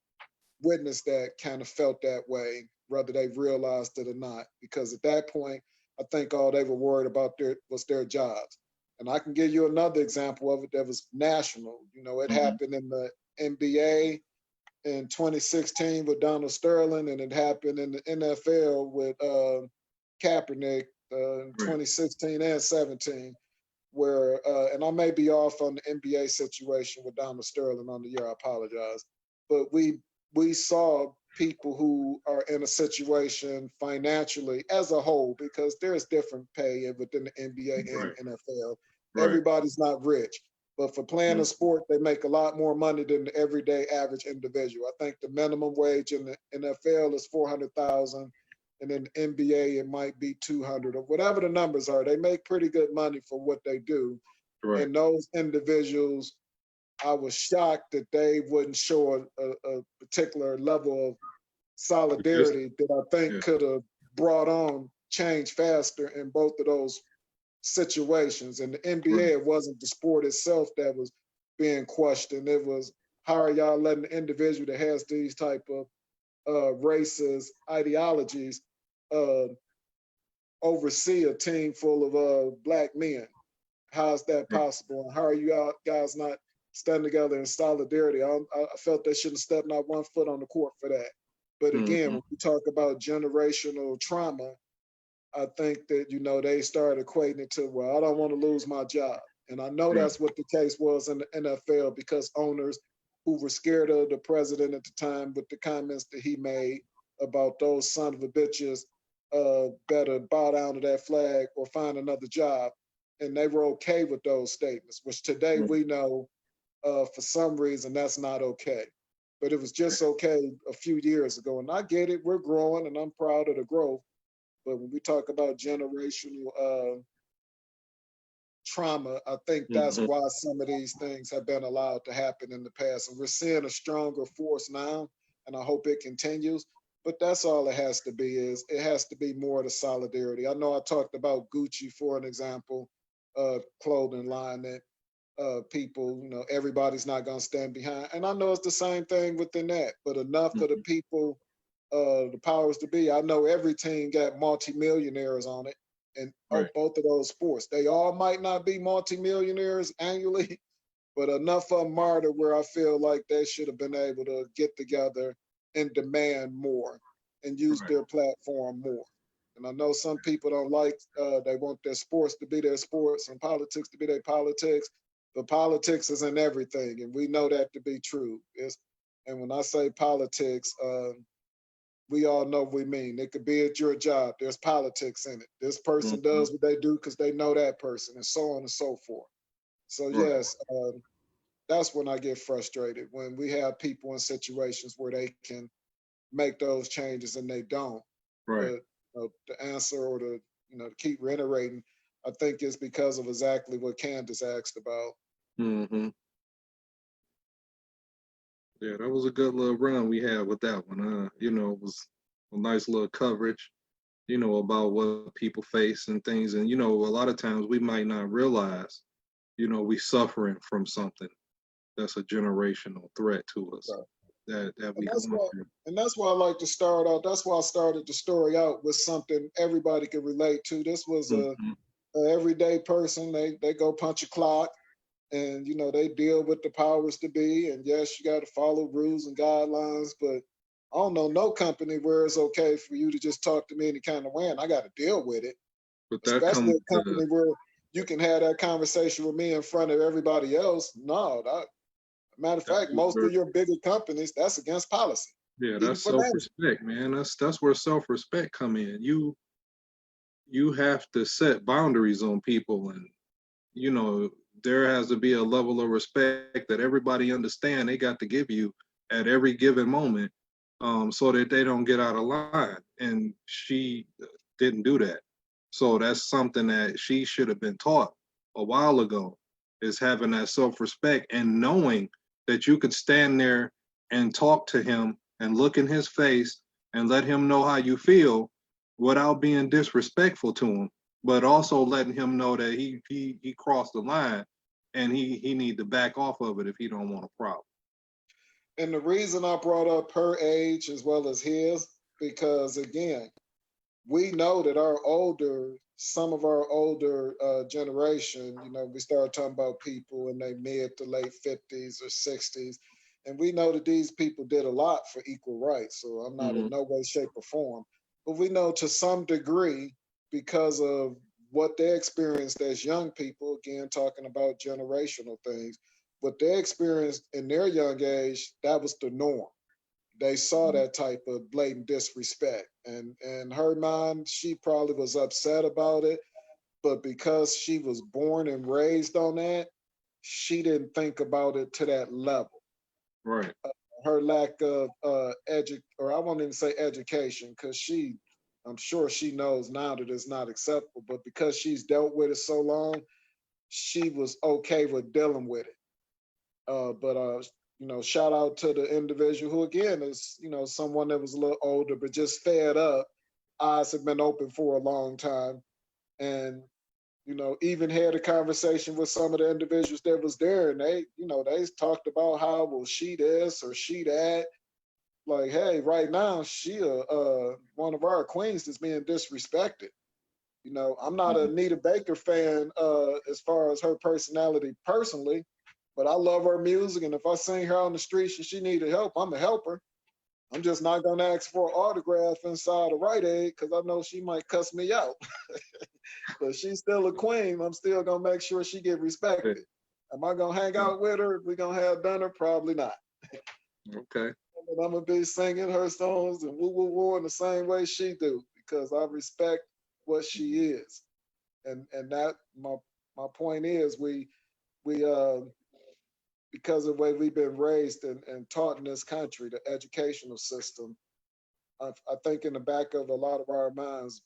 witnessed that kind of felt that way, whether they realized it or not. Because at that point, I think all they were worried about was their jobs. And I can give you another example of it that was national. It Mhm. happened in the NBA in 2016 with Donald Sterling, and it happened in the NFL with Kaepernick in Right. 2016 and 17, where, and I may be off on the NBA situation with Donald Sterling on the year, I apologize, but we saw people who are in a situation financially as a whole, because there's different pay within the NBA and Right. NFL. Right. Everybody's not rich, but for playing a Mm. sport, they make a lot more money than the everyday average individual. I think the minimum wage in the NFL is 400,000, and in the NBA it might be 200 or whatever the numbers are. They make pretty good money for what they do, Right. and those individuals, I was shocked that they wouldn't show a particular level of Just solidarity that I think yeah. could have brought on change faster in both of those situations. In the NBA, Right. it wasn't the sport itself that was being questioned. It was, how are y'all letting the individual that has these type of racist ideologies uh, oversee a team full of black men? How is that Right. possible? And how are you guys not standing together in solidarity? I felt they shouldn't step not one foot on the court for that. But again, Mm-hmm. when we talk about generational trauma, I think that, they started equating it to, well, I don't want to lose my job. And I know Right. that's what the case was in the NFL, because owners who were scared of the president at the time with the comments that he made about those son of a bitches better bow down to that flag or find another job. And they were okay with those statements, which today Right. we know for some reason that's not okay. But it was just okay a few years ago. And I get it, we're growing and I'm proud of the growth. But when we talk about generational trauma, I think that's Mm-hmm. why some of these things have been allowed to happen in the past. And we're seeing a stronger force now, and I hope it continues. But that's all it has to be, is it has to be more of the solidarity. I know I talked about Gucci for an example, clothing line that people, everybody's not going to stand behind. And I know it's the same thing within that, but enough of the Mm-hmm. people, the powers to be, I know every team got multimillionaires on it, and Right. both of those sports. They all might not be multimillionaires annually, but enough of them are to where I feel like they should have been able to get together and demand more and use Right. their platform more. And I know some people don't like, they want their sports to be their sports and politics to be their politics, but politics is in everything. And we know that to be true. And when I say politics, we all know what we mean. It could be at your job. There's politics in it. This person Mm-hmm. does what they do because they know that person, and so on and so forth. So Right. yes, that's when I get frustrated, when we have people in situations where they can make those changes and they don't. Right. But the answer, or to keep reiterating, I think it's because of exactly what Candace asked about. Mm-hmm. Yeah, that was a good little run we had with that one. It was a nice little coverage, about what people face and things. And, a lot of times we might not realize, we suffering from something that's a generational threat to us Right. that And we that's going why, through. and that's why I like to start out. That's why I started the story out with something everybody could relate to. This was Mm-hmm. a everyday person. They go punch a clock, and they deal with the powers to be. And yes, you got to follow rules and guidelines, but I don't know no company where it's okay for you to just talk to me any kind of way, and I got to deal with it. But that Especially comes a to, company where you can have that conversation with me in front of everybody else. No, matter of that's fact, most where, of your bigger companies, that's against policy, yeah, even that's for management. self-respect, man. That's where self-respect come in. You have to set boundaries on people, and you know there has to be a level of respect that everybody understand they got to give you at every given moment, so that they don't get out of line. And she didn't do that, so that's something that she should have been taught a while ago, is having that self-respect and knowing that you could stand there and talk to him and look in his face and let him know how you feel without being disrespectful to him, but also letting him know that he crossed the line and he need to back off of it if he don't want a problem. And the reason I brought up her age as well as his, because again, we know that some of our older generation, we start talking about people in their mid to late 50s or 60s, and we know that these people did a lot for equal rights. So I'm not in Mm-hmm. no way, shape, or form, but we know to some degree because of what they experienced as young people, again, talking about generational things, what they experienced in their young age, that was the norm. They saw that type of blatant disrespect. And in her mind, she probably was upset about it. But because she was born and raised on that, she didn't think about it to that level. Right. Her lack of or I won't even say education, because I'm sure she knows now that it's not acceptable, but because she's dealt with it so long, she was okay with dealing with it. But shout out to the individual who again is, someone that was a little older, but just fed up. Eyes have been open for a long time. And, even had a conversation with some of the individuals that was there, and they talked about how, well, she this or she that. Like, hey, right now she one of our queens is being disrespected. I'm not a Mhm. Anita Baker fan as far as her personality personally, but I love her music, and if I sing her on the streets and she needed help, I'm a helper. I'm just not gonna ask for an autograph inside a Rite Aid because I know she might cuss me out. But she's still a queen. I'm still gonna make sure she get Yeah. respected. Am I gonna hang out with her? We gonna have dinner? Probably not. Okay. And I'm gonna be singing her songs and woo woo woo in the same way she do because I respect what she is. And that my point is we because of the way we've been raised and taught in this country, the educational system, I think in the back of a lot of our minds,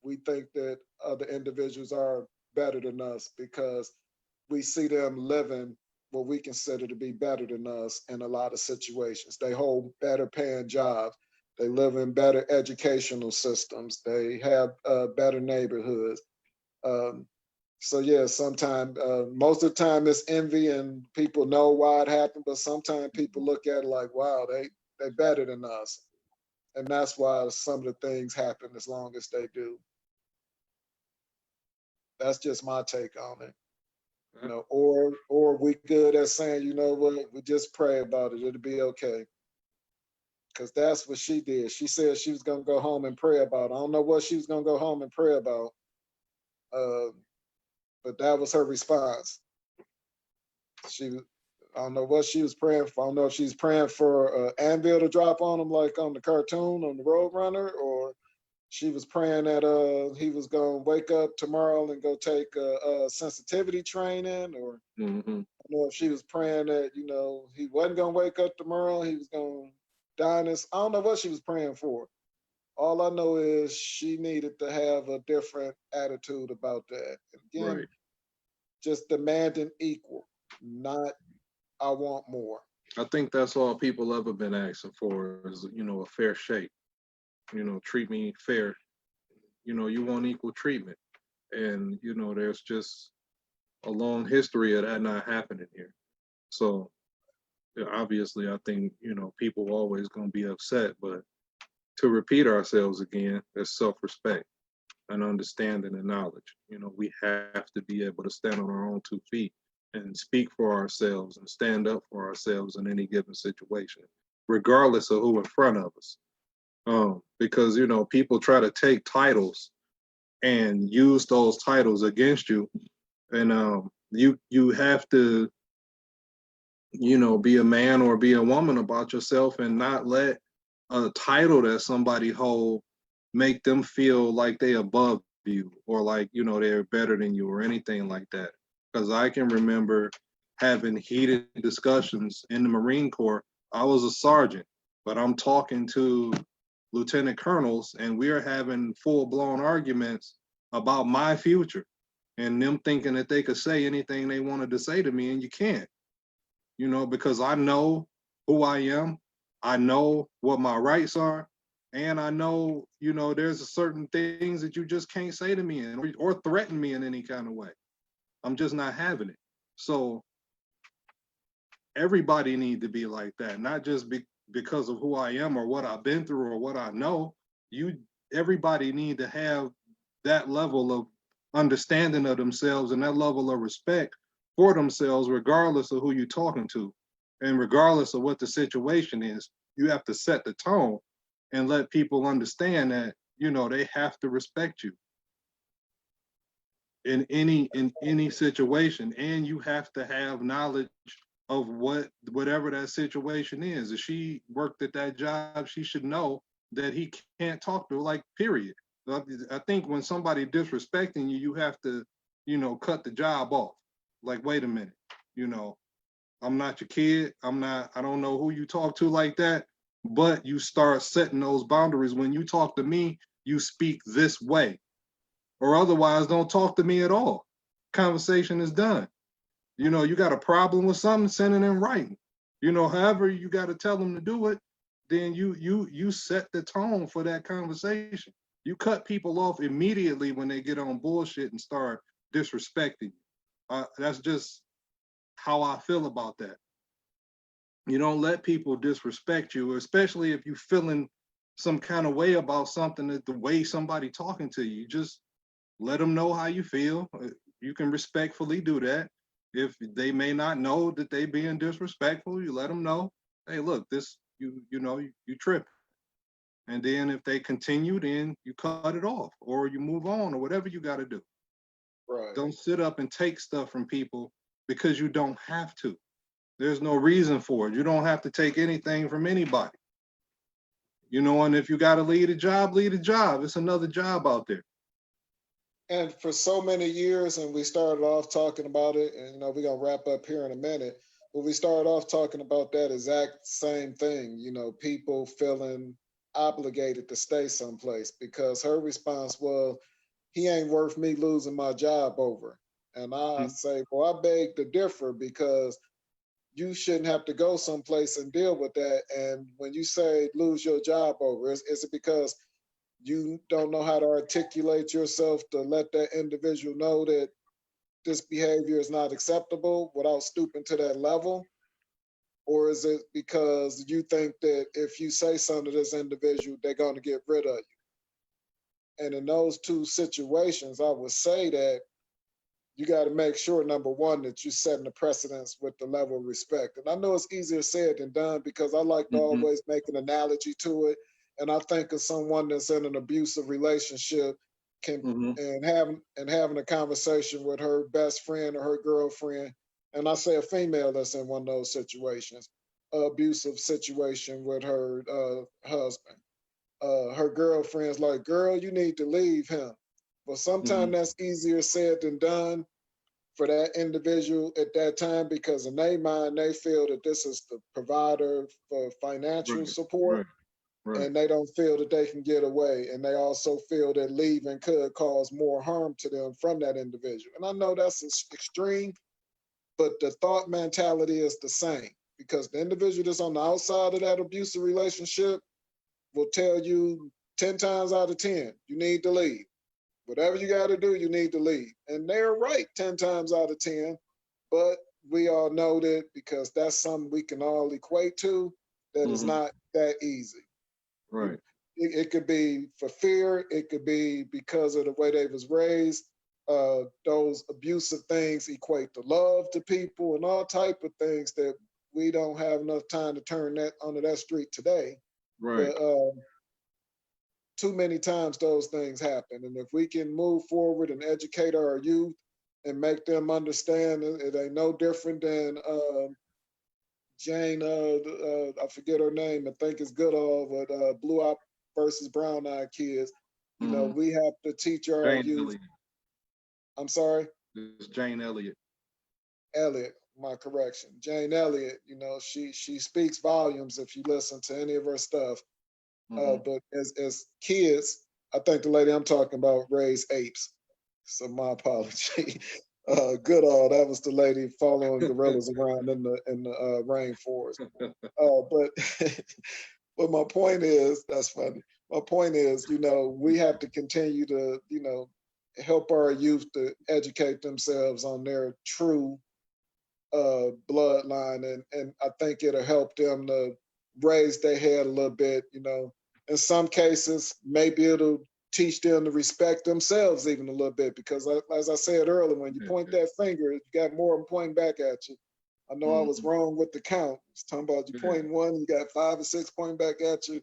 we think that other individuals are better than us because we see them living what we consider to be better than us in a lot of situations. They hold better paying jobs. They live in better educational systems. They have better neighborhoods. Um, so yeah, sometimes most of the time it's envy and people know why it happened, but sometimes people look at it like, wow, they better than us. And that's why some of the things happen as long as they do. That's just my take on it. Or we good at saying, you know what, we just pray about it. It'll be okay. Because that's what she did. She said she was gonna go home and pray about it. I don't know what she was gonna go home and pray about. Uh, but that was her response. She I don't know what she was praying for. I don't know if she's praying for anvil to drop on him like on the cartoon on the Roadrunner, or she was praying that he was gonna wake up tomorrow and go take sensitivity training, or Mm-hmm. I know if she was praying that, he wasn't gonna wake up tomorrow, he was gonna die in this. I don't know what she was praying for. All I know is she needed to have a different attitude about that. And again, Right. just demanding equal, not I want more. I think that's all people ever been asking for is, a fair shake. Treat me fair. You want equal treatment. And, there's just a long history of that not happening here. So yeah, obviously I think, people always gonna be upset, but to repeat ourselves again, there's self-respect and understanding and knowledge. We have to be able to stand on our own 2 feet and speak for ourselves and stand up for ourselves in any given situation, regardless of who in front of us. Because people try to take titles and use those titles against you, and you have to be a man or be a woman about yourself and not let a title that somebody hold make them feel like they above you or like they're better than you or anything like that. Because I can remember having heated discussions in the Marine Corps. I was a sergeant, but I'm talking to lieutenant colonels and we're having full-blown arguments about my future and them thinking that they could say anything they wanted to say to me, and you can't, because I know who I am. I know what my rights are. And I know, there's certain things that you just can't say to me or threaten me in any kind of way. I'm just not having it. So everybody need to be like that, not just because of who I am or what I've been through or what I know. You, everybody need to have that level of understanding of themselves and that level of respect for themselves, regardless of who you're talking to, and regardless of what the situation is. You have to set the tone and let people understand that they have to respect you. in any situation, and you have to have knowledge of whatever that situation is. If she worked at that job, she should know that he can't talk to her, like, period. I think when somebody disrespecting you, you have to, cut the job off. Like, wait a minute, you know, I'm not your kid. I don't know who you talk to like that, but you start setting those boundaries. When you talk to me, you speak this way, or otherwise don't talk to me at all. Conversation is done. You got a problem with something, send it in writing. However you got to tell them to do it, then you set the tone for that conversation. You cut people off immediately when they get on bullshit and start disrespecting you. That's just how I feel about that. You don't let people disrespect you, especially if you're feeling some kind of way about something, that the way somebody talking to you. Just let them know how you feel. You can respectfully do that. If they may not know that they being disrespectful, you let them know, hey, look, this, you trip. And then if they continue, then you cut it off or you move on or whatever you got to do. Right. Don't sit up and take stuff from people because you don't have to. There's no reason for it. You don't have to take anything from anybody. And if you got to lead a job, lead a job. It's another job out there. And for so many years, and we started off talking about it, and we're gonna wrap up here in a minute, but we started off talking about that exact same thing, people feeling obligated to stay someplace because her response was, he ain't worth me losing my job over. And I say, well, I beg to differ because you shouldn't have to go someplace and deal with that. And when you say lose your job over, is it because you don't know how to articulate yourself to let that individual know that this behavior is not acceptable without stooping to that level? Or is it because you think that if you say something to this individual, they're going to get rid of you? And in those two situations, I would say that you got to make sure, number one, that you're setting the precedence with the level of respect. And I know it's easier said than done because I like to always make an analogy to it. And I think of someone that's in an abusive relationship and having a conversation with her best friend or her girlfriend. And I say a female that's in one of those situations, abusive situation with her husband. Her girlfriend's like, girl, you need to leave him. But sometimes that's easier said than done for that individual at that time because in their mind, they feel that this is the provider for financial support. Right. And they don't feel that they can get away. And they also feel that leaving could cause more harm to them from that individual. And I know that's extreme, but the thought mentality is the same because the individual that's on the outside of that abusive relationship will tell you 10 times out of 10, you need to leave. Whatever you got to do, you need to leave. And they're right 10 times out of 10, but we all know that because that's something we can all equate to, that it's not that easy. Right. It could be for fear. It could be because of the way they was raised. Those abusive things equate to love to people and all type of things that we don't have enough time to turn that onto that street today. Right. But too many times those things happen. And if we can move forward and educate our youth and make them understand it ain't no different than Jane, I forget her name, I think it's Goodall, but Blue Eye versus Brown Eye Kids. We have to teach our Jane youth. Elliott. I'm sorry? It's Jane Elliott. Elliott, my correction. Jane Elliott, she speaks volumes if you listen to any of her stuff. But as kids, I think the lady I'm talking about raised apes. So my apology. Goodall, that was the lady following gorillas around in the rainforest. But my point is, that's funny. My point is, we have to continue to, help our youth to educate themselves on their true bloodline, and I think it'll help them to raise their head a little bit. In some cases, maybe it'll teach them to respect themselves even a little bit because, as I said earlier, when you point that finger, you got more of them pointing back at you. I know I was wrong with the count. It's talking about you pointing one, you got 5 or 6 pointing back at you.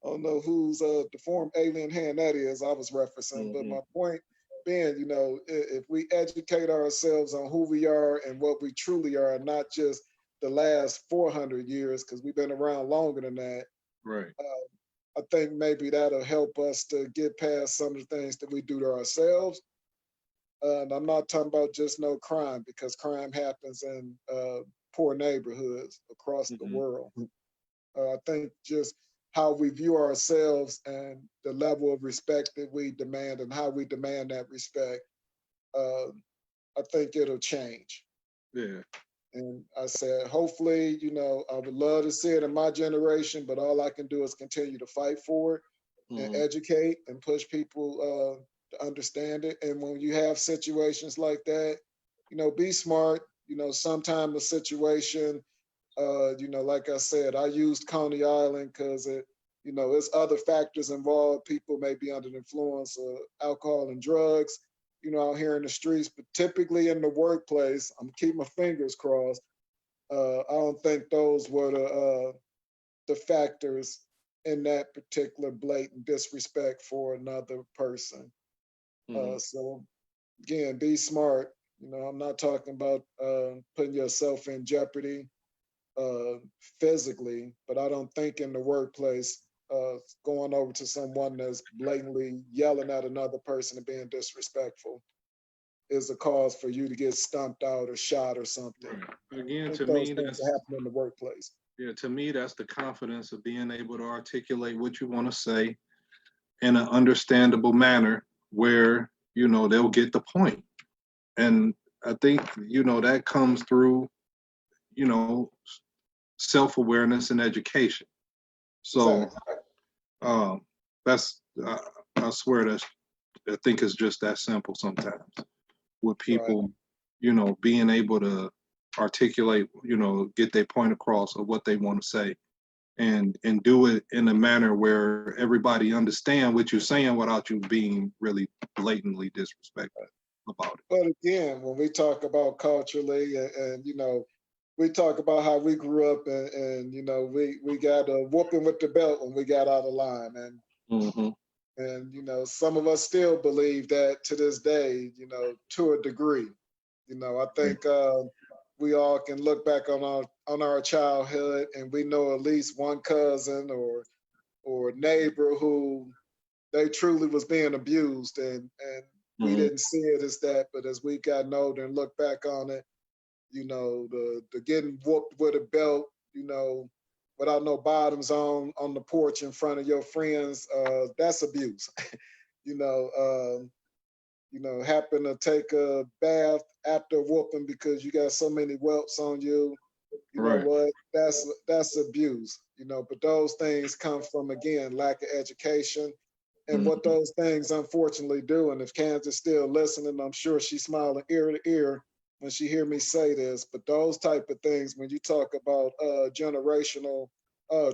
I don't know whose deformed alien hand that is I was referencing, but my point being, if we educate ourselves on who we are and what we truly are, and not just the last 400 years, because we've been around longer than that. Right. I think maybe that'll help us to get past some of the things that we do to ourselves. And I'm not talking about just no crime, because crime happens in poor neighborhoods across the world. I think just how we view ourselves and the level of respect that we demand and how we demand that respect, I think it'll change. Yeah. And I said, hopefully, I would love to see it in my generation, but all I can do is continue to fight for it and educate and push people to understand it. And when you have situations like that, be smart. Sometime a situation, like I said, I used Coney Island because it's other factors involved. People may be under the influence of alcohol and drugs, out here in the streets, but typically in the workplace, I'm keeping my fingers crossed. I don't think those were the factors in that particular blatant disrespect for another person. So again, be smart. I'm not talking about putting yourself in jeopardy physically, but I don't think in the workplace going over to someone that's blatantly yelling at another person and being disrespectful is a cause for you to get stumped out or shot or something. Right. Again, I to think those me, things that's happen in the workplace. to me, that's the confidence of being able to articulate what you want to say in an understandable manner where, they'll get the point. And I think, that comes through, self-awareness and education. So Exactly. that's I swear I think it's just that simple sometimes with Right. people, being able to articulate, get their point across of what they want to say and do it in a manner where everybody understand what you're saying without you being really blatantly disrespectful about it. But again, when we talk about culturally and we talk about how we grew up and we got a whooping with the belt when we got out of line. And some of us still believe that to this day, to a degree. I think we all can look back on our childhood and we know at least one cousin or neighbor who they truly was being abused and we didn't see it as that, but as we gotten older and look back on it, the getting whooped with a belt, without no bottoms on the porch in front of your friends, that's abuse. you know, happen to take a bath after whooping because you got so many whelps on you. You know Right. what? That's abuse. But those things come from again lack of education and what those things unfortunately do. And if Kansas still listening, I'm sure she's smiling ear to ear when she hear me say this. But those type of things, when you talk about generational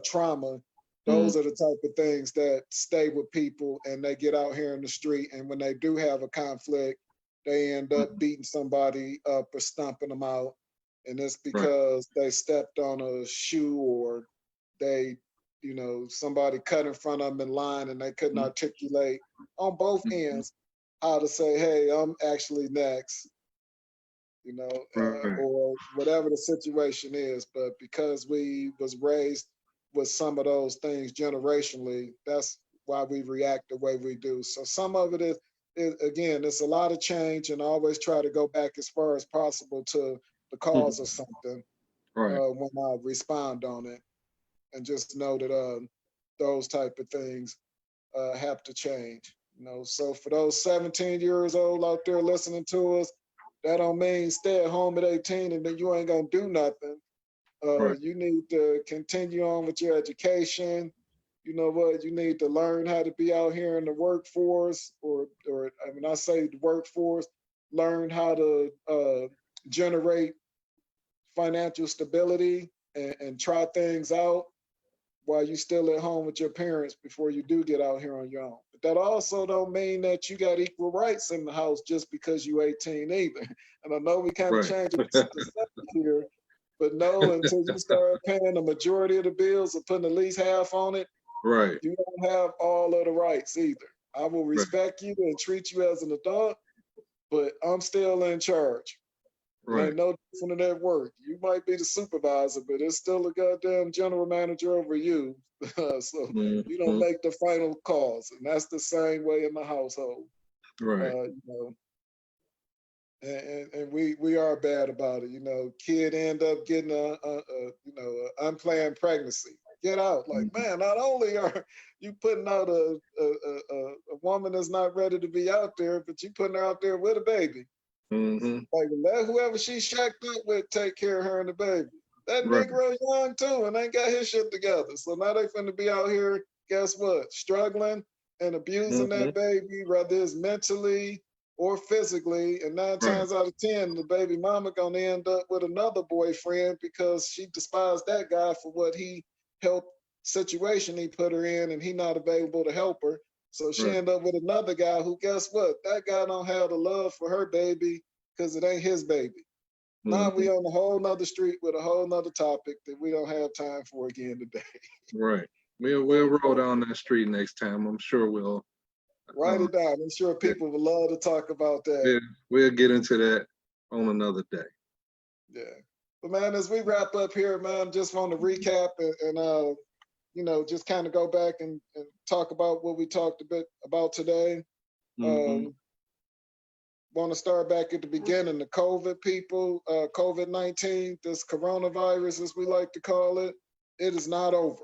trauma, those are the type of things that stay with people and they get out here in the street. And when they do have a conflict, they end up beating somebody up or stomping them out. And it's Right. because they stepped on a shoe or they, somebody cut in front of them in line and they couldn't articulate on both ends how to say, hey, I'm actually next, Right. or whatever the situation is. But because we was raised with some of those things generationally, that's why we react the way we do. So some of it is again, it's a lot of change, and I always try to go back as far as possible to the cause of something Right. when I respond on it, and just know that those type of things have to change. So for those 17 years old out there listening to us, that don't mean stay at home at 18 and then you ain't gonna do nothing. Right. You need to continue on with your education. You know what? You need to learn how to be out here in the workforce, or when I say the workforce, learn how to generate financial stability and try things out while you still at home with your parents before you do get out here on your own. But that also don't mean that you got equal rights in the house just because you 18 either. And I know we kind of Right. changing the subject here, but no, until you start paying the majority of the bills or putting at least half on it, Right. you don't have all of the rights either. I will Right. respect you and treat you as an adult, but I'm still in charge. It Right. ain't no different than at work. You might be the supervisor, but it's still a goddamn general manager over you. So you don't Mm-hmm. make the final calls, and that's the same way in the household. Right. You know, and we are bad about it. You know, kid end up getting a unplanned pregnancy. Get out, like Mm-hmm. man. Not only are you putting out a woman that's not ready to be out there, but you putting her out there with a baby. Mm-hmm. Like let whoever she shacked up with take care of her and the baby. That Right. Negro young too and ain't got his shit together. So now they finna be out here, guess what? Struggling and abusing Mm-hmm. that baby, whether it's mentally or physically. And nine Right. times out of 10, the baby mama gonna end up with another boyfriend because she despised that guy for what he helped situation he put her in and he not available to help her. So she Right. end up with another guy who, guess what? That guy don't have the love for her baby because it ain't his baby. Now Mm-hmm. we on a whole nother street with a whole nother topic that we don't have time for again today. Right. We'll But we'll roll down that street next time. I'm sure we'll. write Uh, it down. I'm sure yeah, people would love to talk about that. yeah, we'll get into that on another day. Yeah. But man, as we wrap up here, man, just want to recap and just kind of go back and talk about what we talked a bit about today. Mm-hmm. Um, want to start back at the beginning. The COVID people, COVID-19, this coronavirus, as we like to call it, it is not over.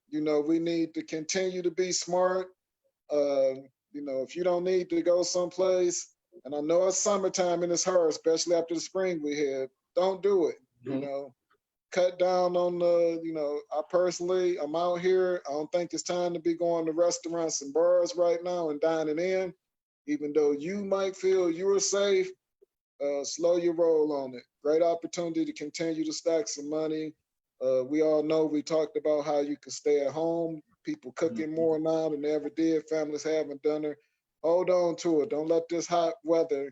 You know, we need to continue to be smart. If you don't need to go someplace, and I know it's summertime and it's hard, especially after the spring we had, don't do it. You Mm-hmm. know, cut down on I personally, I'm out here. I don't think it's time to be going to restaurants and bars right now and dining in. Even though you might feel you are safe, slow your roll on it. Great opportunity to continue to stack some money. We all know we talked about how you can stay at home. People cooking Mm-hmm. more now than they ever did. Families having dinner. Hold on to it. Don't let this hot weather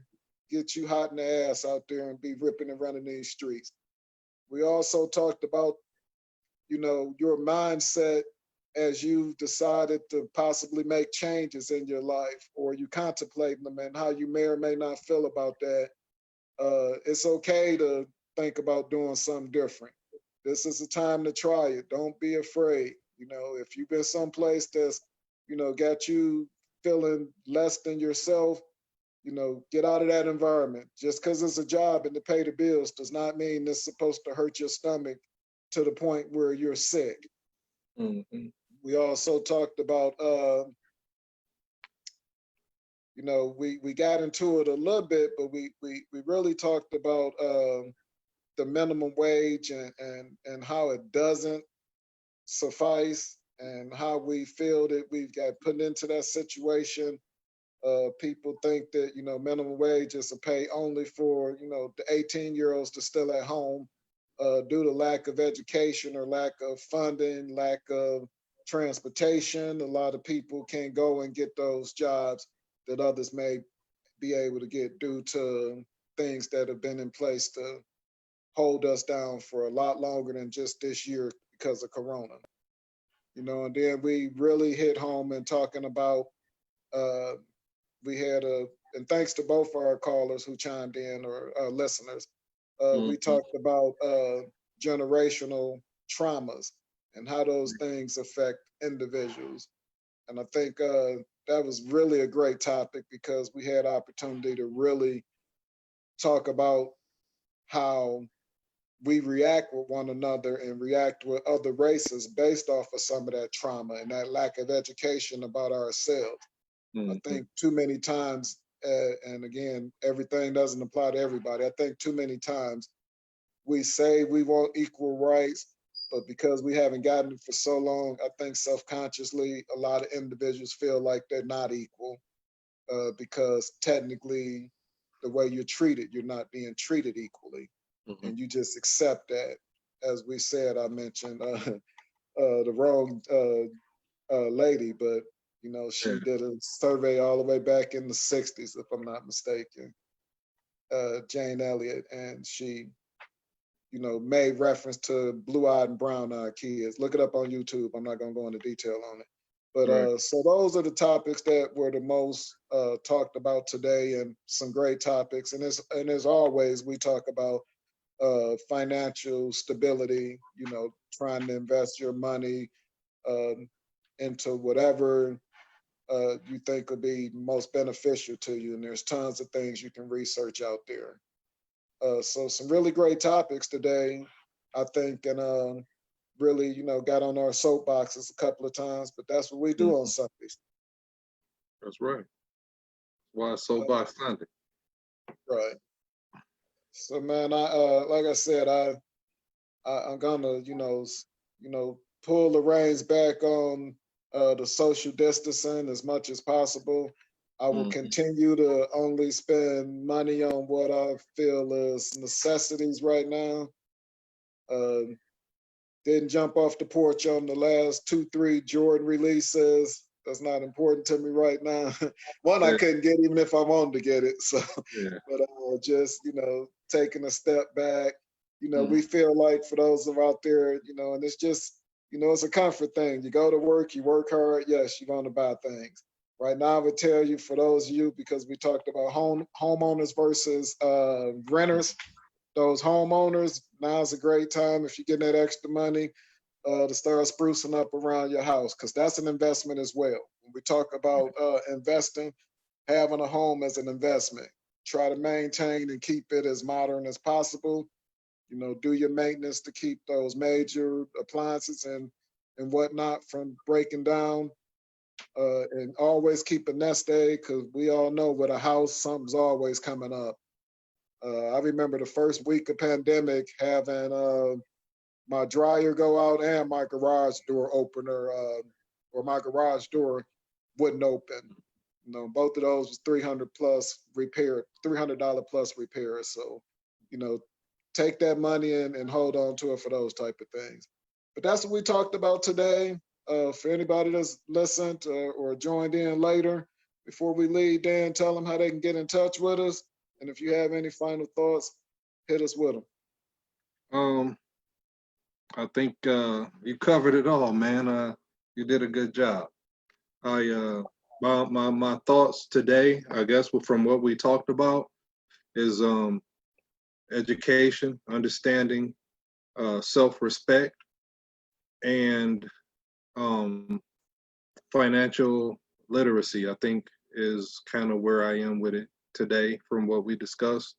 get you hot in the ass out there and be ripping and running these streets. We also talked about, your mindset as you've decided to possibly make changes in your life or you contemplating them and how you may or may not feel about that. It's okay to think about doing something different. This is a time to try it. Don't be afraid. If you've been someplace that's, got you feeling less than yourself, get out of that environment. Just because it's a job and to pay the bills does not mean it's supposed to hurt your stomach to the point where you're sick. Mm-hmm. We also talked about we got into it a little bit, but we really talked about the minimum wage and how it doesn't suffice and how we feel that we've got put into that situation. People think that minimum wage is a pay only for the 18-year-olds to still at home due to lack of education or lack of funding, lack of transportation. A lot of people can't go and get those jobs that others may be able to get due to things that have been in place to hold us down for a lot longer than just this year because of Corona. And then we really hit home in talking about uh, we had and thanks to both our callers who chimed in or listeners, we Mm-hmm. talked about generational traumas and how those things affect individuals. And I think that was really a great topic because we had opportunity to really talk about how we react with one another and react with other races based off of some of that trauma and that lack of education about ourselves. I Mm-hmm. think too many times, and again, everything doesn't apply to everybody. I think too many times we say we want equal rights, but because we haven't gotten it for so long, I think subconsciously a lot of individuals feel like they're not equal because technically the way you're treated, you're not being treated equally. Mm-hmm. And you just accept that. As we said, I mentioned the wrong lady, but Yeah. she did a survey all the way back in the 60s, if I'm not mistaken, Jane Elliott, and she, made reference to blue-eyed and brown-eyed kids. Look it up on YouTube. I'm not going to go into detail on it. But Right. so those are the topics that were the most talked about today, and some great topics. And as always, we talk about financial stability. You know, trying to invest your money um, into whatever you think would be most beneficial to you. And there's tons of things you can research out there. So some really great topics today, I think, and really, you know, got on our soapboxes a couple of times, but that's what we do on Mhm. Sundays. That's right. Why Uh, Soapbox Sunday? right. So man, I like I said, I'm gonna, you know, pull the reins back on the social distancing as much as possible. I will Hmm. continue to only spend money on what I feel is necessities right now. Um, Didn't jump off the porch on the last two, three Jordan releases. That's not important to me right now. One, I Yeah. couldn't get even if I wanted to get it. So, Yeah. but just, you know, taking a step back. You know, we Mm. feel like for those of out there, you know, and it's just, you know, it's a comfort thing. You go to work, you work hard. Yes, you're going to buy things. Right now, I would tell you, for those of you, because we talked about homeowners versus renters, those homeowners, now's a great time if you're getting that extra money to start sprucing up around your house, because that's an investment as well. When we talk about investing, having a home as an investment, try to maintain and keep it as modern as possible. You know, do your maintenance to keep those major appliances and whatnot from breaking down. And always keep a nest egg, because we all know with a house, something's always coming up. I remember the first week of pandemic having my dryer go out and my garage door opener or my garage door wouldn't open. You know, both of those was 300 plus repair, $300 plus repairs. So, you know, take that money and hold on to it for those type of things. But that's what we talked about today. For anybody that's listened or joined in later, before we leave, Dan, tell them how they can get in touch with us. And if you have any final thoughts, hit us with them. Um, I think you covered it all, man. You did a good job. I my thoughts today, I guess, from what we talked about, is education, understanding, self-respect, and um, financial literacy. I think is kind of where I am with it today from what we discussed.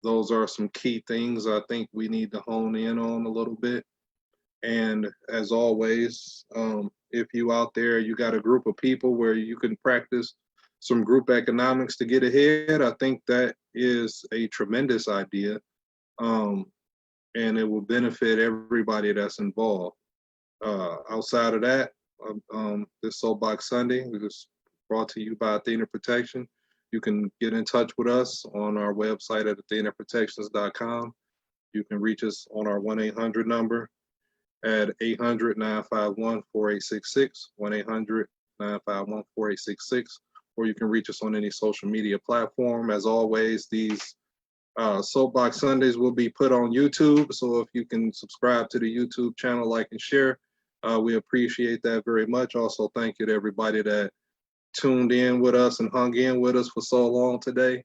Those are some key things I think we need to hone in on a little bit. And as always, if you out there, you got a group of people where you can practice some group economics to get ahead, I think that is a tremendous idea. Um, and it will benefit everybody that's involved. Outside of that, this Soapbox Sunday was brought to you by Athena Protection. You can get in touch with us on our website at athenaprotections.com. You can reach us on our 1-800 number at 800-951-4866, 1-800-951-4866, or you can reach us on any social media platform. As always, these Soapbox Sundays will be put on YouTube, so if you can subscribe to the YouTube channel, like and share, we appreciate that very much. Also, thank you to everybody that tuned in with us and hung in with us for so long today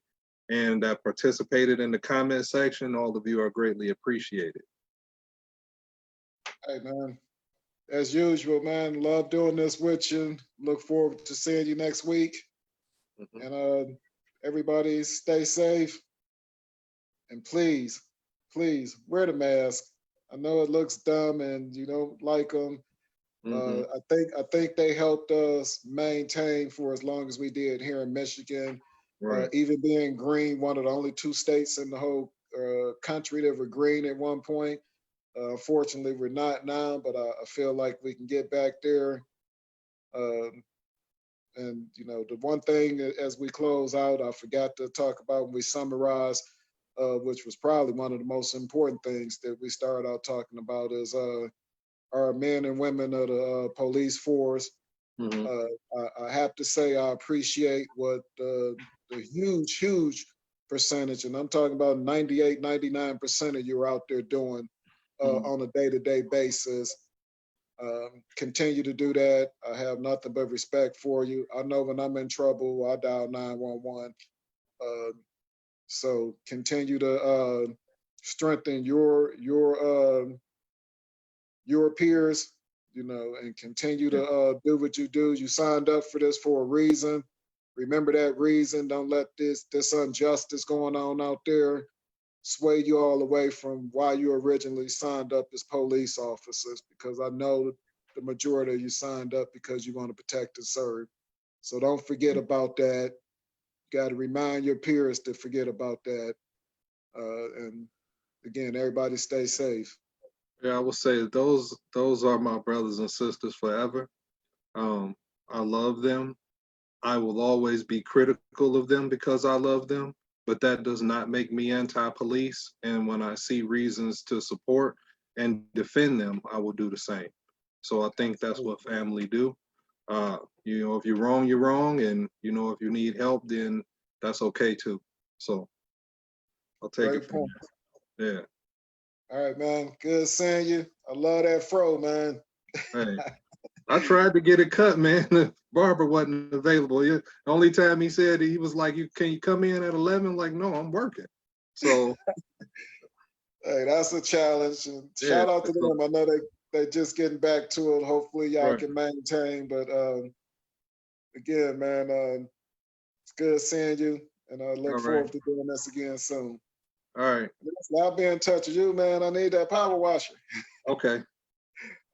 and that participated in the comment section. All of you are greatly appreciated. Hey, man. As usual, man, love doing this with you. Look forward to seeing you next week. Mhm. And everybody stay safe. And please, please wear the mask. I know it looks dumb and you don't like them. Mhm. I think they helped us maintain for as long as we did here in Michigan. Right. Even being green, one of the only two states in the whole country that were green at one point. Unfortunately, we're not now, but I feel like we can get back there. Um, and you know, the one thing as we close out, I forgot to talk about when we summarize, which was probably one of the most important things that we started out talking about, is our men and women of the police force. Mhm. I have to say I appreciate what the huge, huge percentage, and I'm talking about 98, 99% of you are out there doing Mhm. on a day-to-day basis. Continue to do that. I have nothing but respect for you. I know when I'm in trouble, I dial 911. So continue to strengthen your peers, and continue to do what you do. You signed up for this for a reason. Remember that reason. Don't let this injustice going on out there sway you all away from why you originally signed up as police officers, because I know the majority of you signed up because you want to protect and serve. So don't forget about that. You got to remind your peers to forget about that. And again, everybody stay safe. Yeah, I would say those are my brothers and sisters forever. I love them. I will always be critical of them because I love them, but that does not make me anti-police. And when I see reasons to support and defend them, I will do the same. So I think that's what family do. If you're wrong, you're wrong, and if you need help, then that's okay too. So I'll take Great it from point. there. Yeah. All right, man. Good seeing you. I love that fro, man. Hey, I tried to get it cut, man. The barber wasn't available. The only time he said he was like, can you come in at 11? Like, no, I'm working. So Hey, that's a challenge. And yeah. shout out to So, them. I know they just getting back to it. Hopefully y'all right. can maintain. But again, man, it's good seeing you. And I look All right. forward to doing this again soon. All right. I'll be in touch with you, man. I need that power washer. Okay.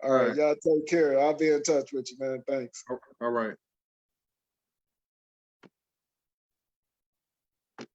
All right, y'all take care. I'll be in touch with you, man. Thanks. All right.